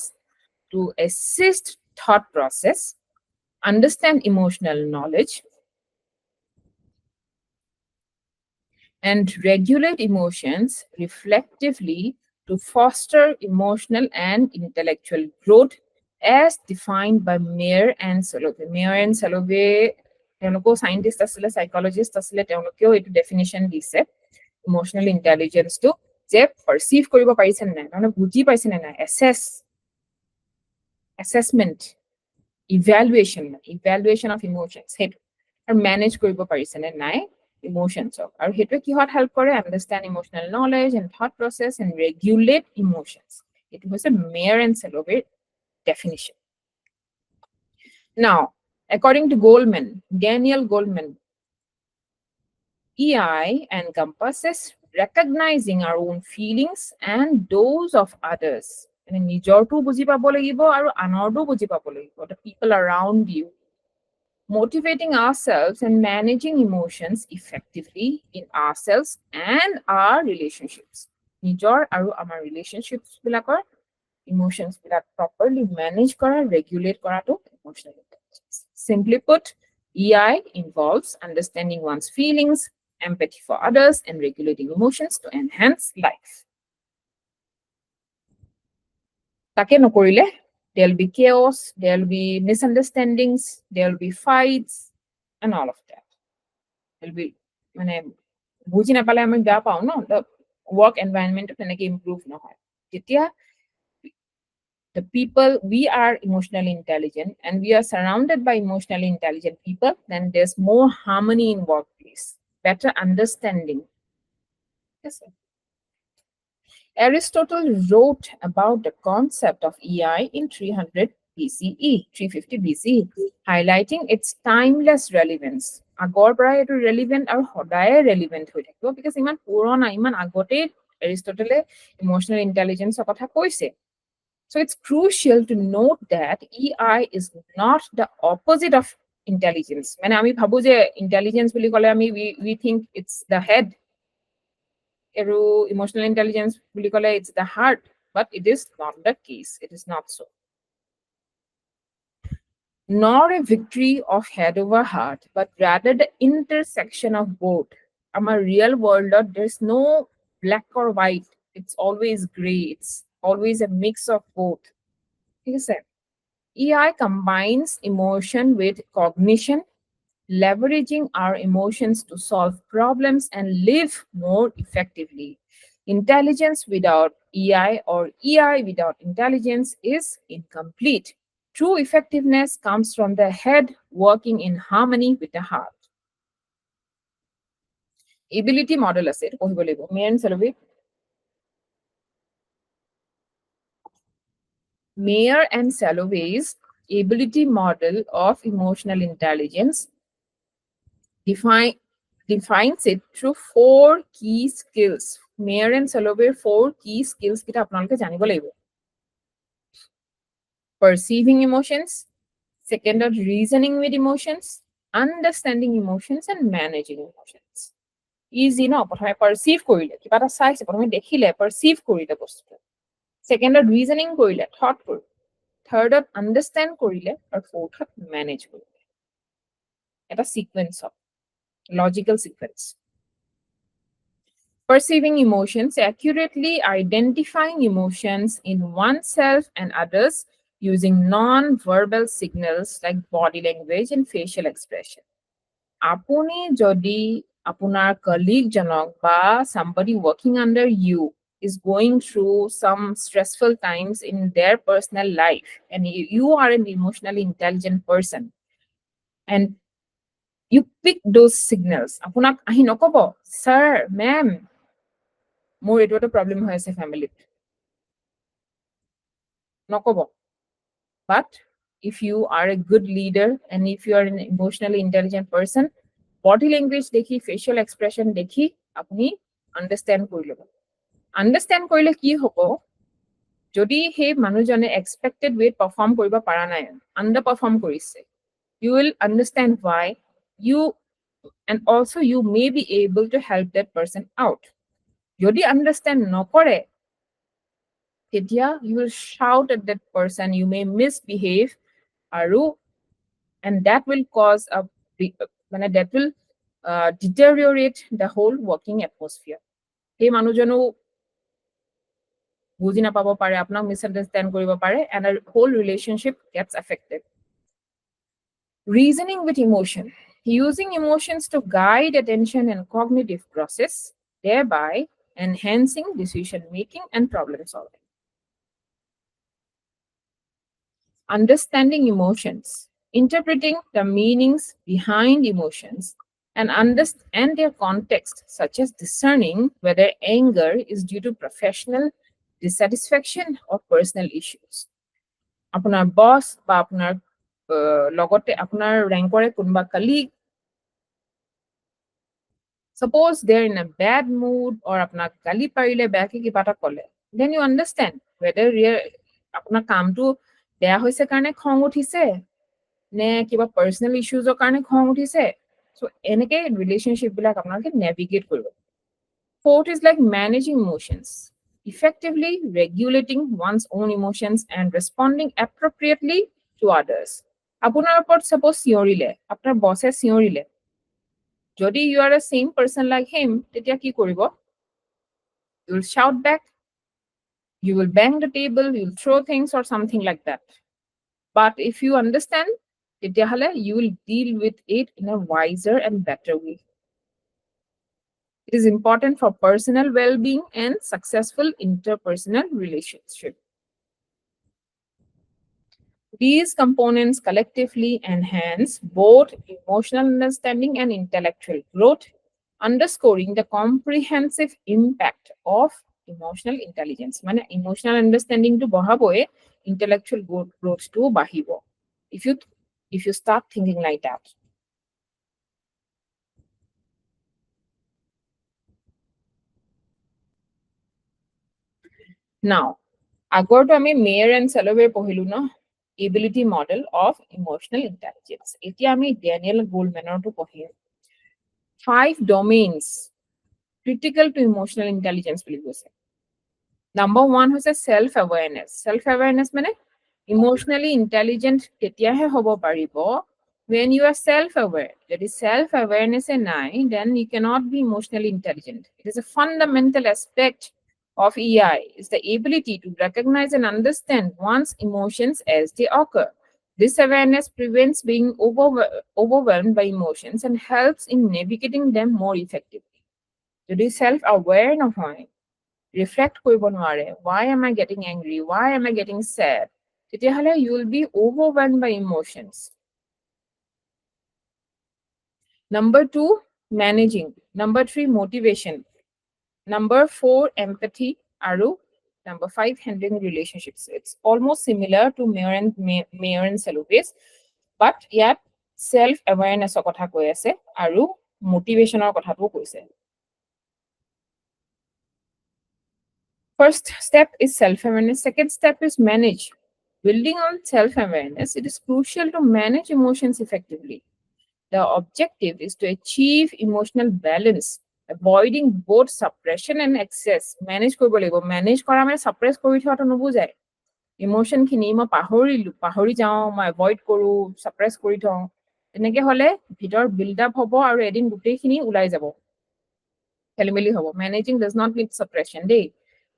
Speaker 1: to assist thought process, understand emotional knowledge, and regulate emotions reflectively to foster emotional and intellectual growth as defined by Mayer and Salovey. Mayer and Salovey, তেওঁলোকো scientist আছিলে, psychologist আছিলে, তেওঁলোকেও এইটো definition দিছে emotional ইন্টেলিজেন্সটো, যে perceive কৰিব পাৰিছে নে নাই, মানে বুজি পাইছে নে নাই, assessment, evaluation of emotions, সেইটো আৰু মেনেজ কৰিব পাৰিছে নে নাই ইমোশনসক, আৰু সেইটো কিহত হেল্প কৰে, understand emotional knowledge and thought process and regulate emotions. এইটো হৈছে মেয়াৰ এণ্ড চেলভেৰ definition. Now, according to Daniel Goleman, EI encompasses recognizing our own feelings and those of others. And নিজৰটো বুজি পাব লাগিব আৰু আনৰটো বুজি পাব লাগিব, the people around you. Motivating ourselves and managing emotions effectively in ourselves and our relationships. নিজৰ আৰু আমাৰ relationships বিলাকৰ emotions বিলাক properly manage কৰা, regulate কৰাটো emotional intelligence. Simply put, EI involves understanding one's feelings, empathy for others, and regulating emotions to enhance life. তাকে নকৰিলে, there'll be chaos, there'll be misunderstandings, there'll be fights, and all of that. There'll be, মানে বুজি নাপালে আমি বেয়া পাওঁ ন, the work environment তেনেকে improve নহয়. যেতিয়া the people, we are emotionally intelligent and we are surrounded by emotionally intelligent people, then there's more harmony in workplace, better understanding. Yes, sir. Aristotle wrote about the concept of EI in 300 BCE, 350 BCE, highlighting its timeless relevance. আগৰ পৰা এইটো relevant আৰু সদায় relevant হৈ থাকিব, because ইমান পুৰণা, ইমান আগতে এৰিষ্টটলে emotional ইন্টেলিজেন্সৰ কথা কৈছে. So it's crucial to note that EI is not the opposite of intelligence. মানে আমি ভাবো যে intelligence বুলি ক'লে আমি we think it's the head. আৰু emotional intelligence বুলি ক'লে it's the heart, but it is not the case. It is not so. Nor a victory of head over heart, but rather the intersection of both. Our real world, there's no black or white. It's always gray. It's always a mix of both. EI combines emotion with cognition, leveraging our emotions to solve problems and live more effectively. Intelligence without EI or EI without intelligence is incomplete. True effectiveness comes from the head working in harmony with the heart. Ability model আছে এটা পঢ়িব লাগিব Mayer and Salovey. Mayer and Salovey's ability model of emotional intelligence defines it through 4 key skills. Mayer and Salovey 4 key skills kita আপোনালোকে জানিব লাগিব. Perceiving emotions, second are reasoning with emotions, understanding emotions, and managing emotions. Easy no, প্ৰথমে perceive কৰিলে কিবা এটা চাইছে প্ৰথমে দেখিলে perceive কৰিলে বস্তুটো, secondত reasoning কৰিলে thought কৰিলে, thirdত understand কৰিলে, আৰু fourthত manage কৰিলে. এটা sequence of logical sequence. Perceiving emotions, accurately identifying emotions in oneself and others using non-verbal signals like body language and facial expression. Apuni jodi apunar colleague janok ba somebody working under you is going through some stressful times in their personal life, and you are an emotionally intelligent person, and you pick those signals. Apunak ahi nokobo, sir, ma'am, more it was a problem হৈ আছে family. Nokobo. But if you are a good leader and if you are an emotionally intelligent person, body language dekhi, facial expression dekhi, apni understand kori lobo. Understand korile ki hobo, jodi he manujane expected way perform koriba para nai, underperform korise, you will understand why you, and also you may be able to help that person out. Jodi understand nokore, you will shout at that person, you may misbehave, and that will cause that will deteriorate the whole working atmosphere. Hey manujano বুজি নাপাব পাৰে, আপোনাক misunderstand কৰিব পাৰে, and a whole relationship gets affected. Reasoning with emotion, using emotions to guide attention and cognitive process, thereby enhancing decision making and problem solving. Understanding emotions, interpreting the meanings behind emotions and understand their context, such as discerning whether anger is due to professional dissatisfaction or personal issues. Apunar boss ba apunar logote apunar rankore kunba colleague, suppose they're in a bad mood or apunar gali parile baki ki pata kole, then you understand whether apunar kaam tu beya hoise karone khong uthise ne kiba personal issues or karone khong uthise. So eneke relationship bilak apnaloke navigate koribo. Fourth is like managing emotions, effectively regulating one's own emotions and responding appropriately to others. Apunar upor suppose siorile, apnar boss e siorile, jodi you are the same person like him, tetia ki koribo, you will shout back, you will bang the table, you will throw things or something like that. But if you understand, you will deal with it in a wiser and better way. It is important for personal well-being and successful interpersonal relationship. These components collectively enhance both emotional understanding and intellectual growth, underscoring the comprehensive impact of emotional intelligence. Mane emotional understanding to bahaboe, intellectual growth to bahibo. If you start thinking like that. Now, agor to ami Mayer and Salovey pohilu no, ability model of emotional intelligence. Eti ami Daniel Goleman to pohil. 5 domains critical to emotional intelligence boli goise. Number 1 was a self-awareness. Self-awareness mane emotionally intelligent tetiahe hobo paribo when you are self-aware. That is self-awareness and then you cannot be emotionally intelligent. It is a fundamental aspect of EI, is the ability to recognize and understand one's emotions as they occur. This awareness prevents being overwhelmed by emotions and helps in navigating them more effectively. Jodi self-aware nohoy, reflect koribo nware, why am I getting angry, why am I getting sad, তেতিয়াহ'লে you will be overwhelmed by emotions. Number 2, managing. Number 3, motivation. Number 4, empathy. Aru. Number 5, handling relationships. It's almost similar to Mayor and Salutis, but yet self-awareness or kotha koi ase, aru motivation or kotha to koise. First step is self-awareness. Second step is manage. Building on self-awareness, it is crucial to manage emotions effectively. The objective is to achieve emotional balance, avoiding both suppression and excess. Manage koibo lagibo. Manage kora mane suppress kori thoa to nobujai. Emotion khini ma pahori jao, ma avoid koru, suppress kori thau. Eneke hole bhitor build up hobo aru edin gutei khini ulai jabo. Khelimeli hobo. Managing does not mean suppression dey.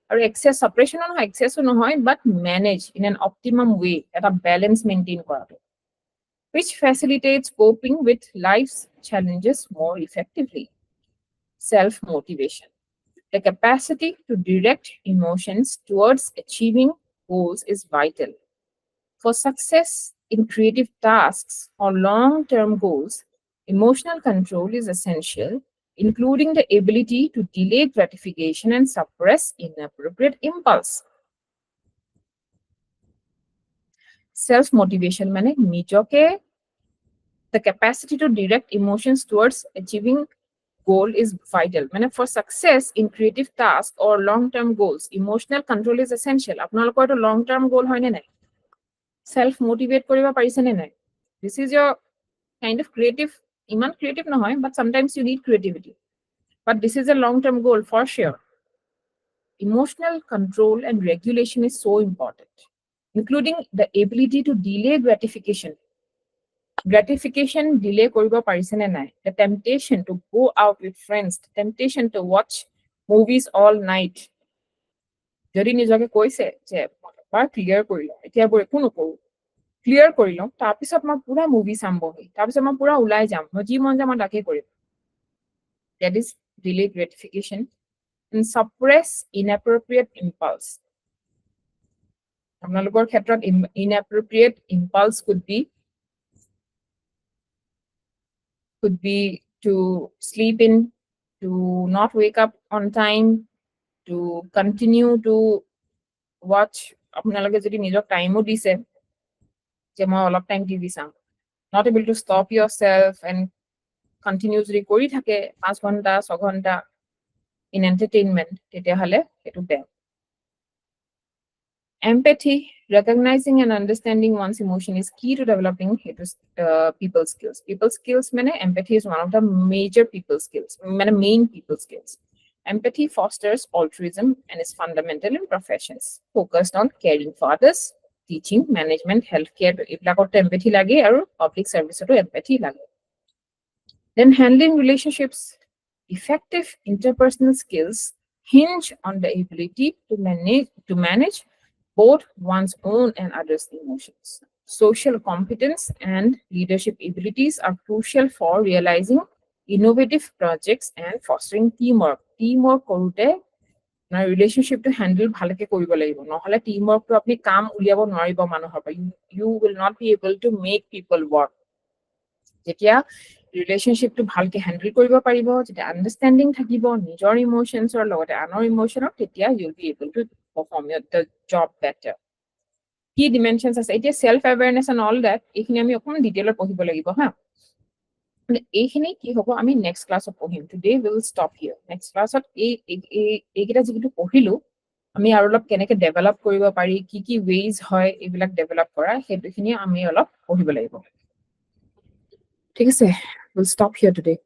Speaker 1: Or excess suppression no excess no hoy, but manage in an optimum way, at a balance maintain kora, which facilitates coping with life's challenges more effectively. Self-motivation. The capacity to direct emotions towards achieving goals is vital. For success in creative tasks or long-term goals, emotional control is essential, including the ability to delay gratification and suppress inappropriate impulse. Self-motivation mane nijoke the capacity to direct emotions towards achieving goal is vital. Mane for success in creative tasks or long-term goals, emotional control is essential. Apnalokor to long-term goal hoy ne nai? Self-motivate koriba parise ne nai? This is your kind of creative, iman creative no hoy, but sometimes you need creativity. But this is a long-term goal for sure. Emotional control and regulation is so important, including the ability to delay gratification. Gratification delay koribo parise ne nai? The temptation to go out with friends, the temptation to watch movies all night. Jodi nijoke koise je bar clear korilo, etia bor eku nokoru, clear korilo, tar pisot ma pura movie sam bohi, tar pisot ma pura ulai jam, mo ji mon jam ma take korim. That is delay gratification. And suppress inappropriate impulse. Apnalokor khetrot inappropriate impulse could be to sleep in, to not wake up on time, to continue to watch. Apnaloke jodi nijok time o dise je ma olop time TV sam, not able to stop yourself and continuously kori thake 5 ghonta 6 ghonta in entertainment, tetia hale etu bad. Empathy, recognizing and understanding one's emotion is key to developing people skills. People skills mean empathy is one of the major people skills, main people skills. Empathy fosters altruism and is fundamental in professions focused on caring for others, teaching, management, healthcare. Iblakot empathy lage aru public service to empathy lage. Then handling relationships. Effective interpersonal skills hinge on the ability to manage both one's own and others' emotions. Social competence and leadership abilities are crucial for realizing innovative projects and fostering teamwork. Teamwork korute na relationship to handle bhalake koribo lagibo. Nohole teamwork to apni kaam uliabo noribo manohor pa. You will not be able to make people work. Jetia relationship to bhalke handle koribo paribo, jeta understanding thakibo nijor emotions or logote anor emotion or tetia you'll be able to perform the job better. Key dimensions as it is self-awareness and all that. Ekhini ami okon detail pohibo lagibo ha. Ekhini ki hobo ami next class of pohim. Today we will stop here. Next class at ekita jikitu pohilu ami aru olop keneke develop koribo pari, ki ways hoy ebilak develop kora, hetu khini ami olop pohibo lagibo. ঠিক আছে, we'll stop here today.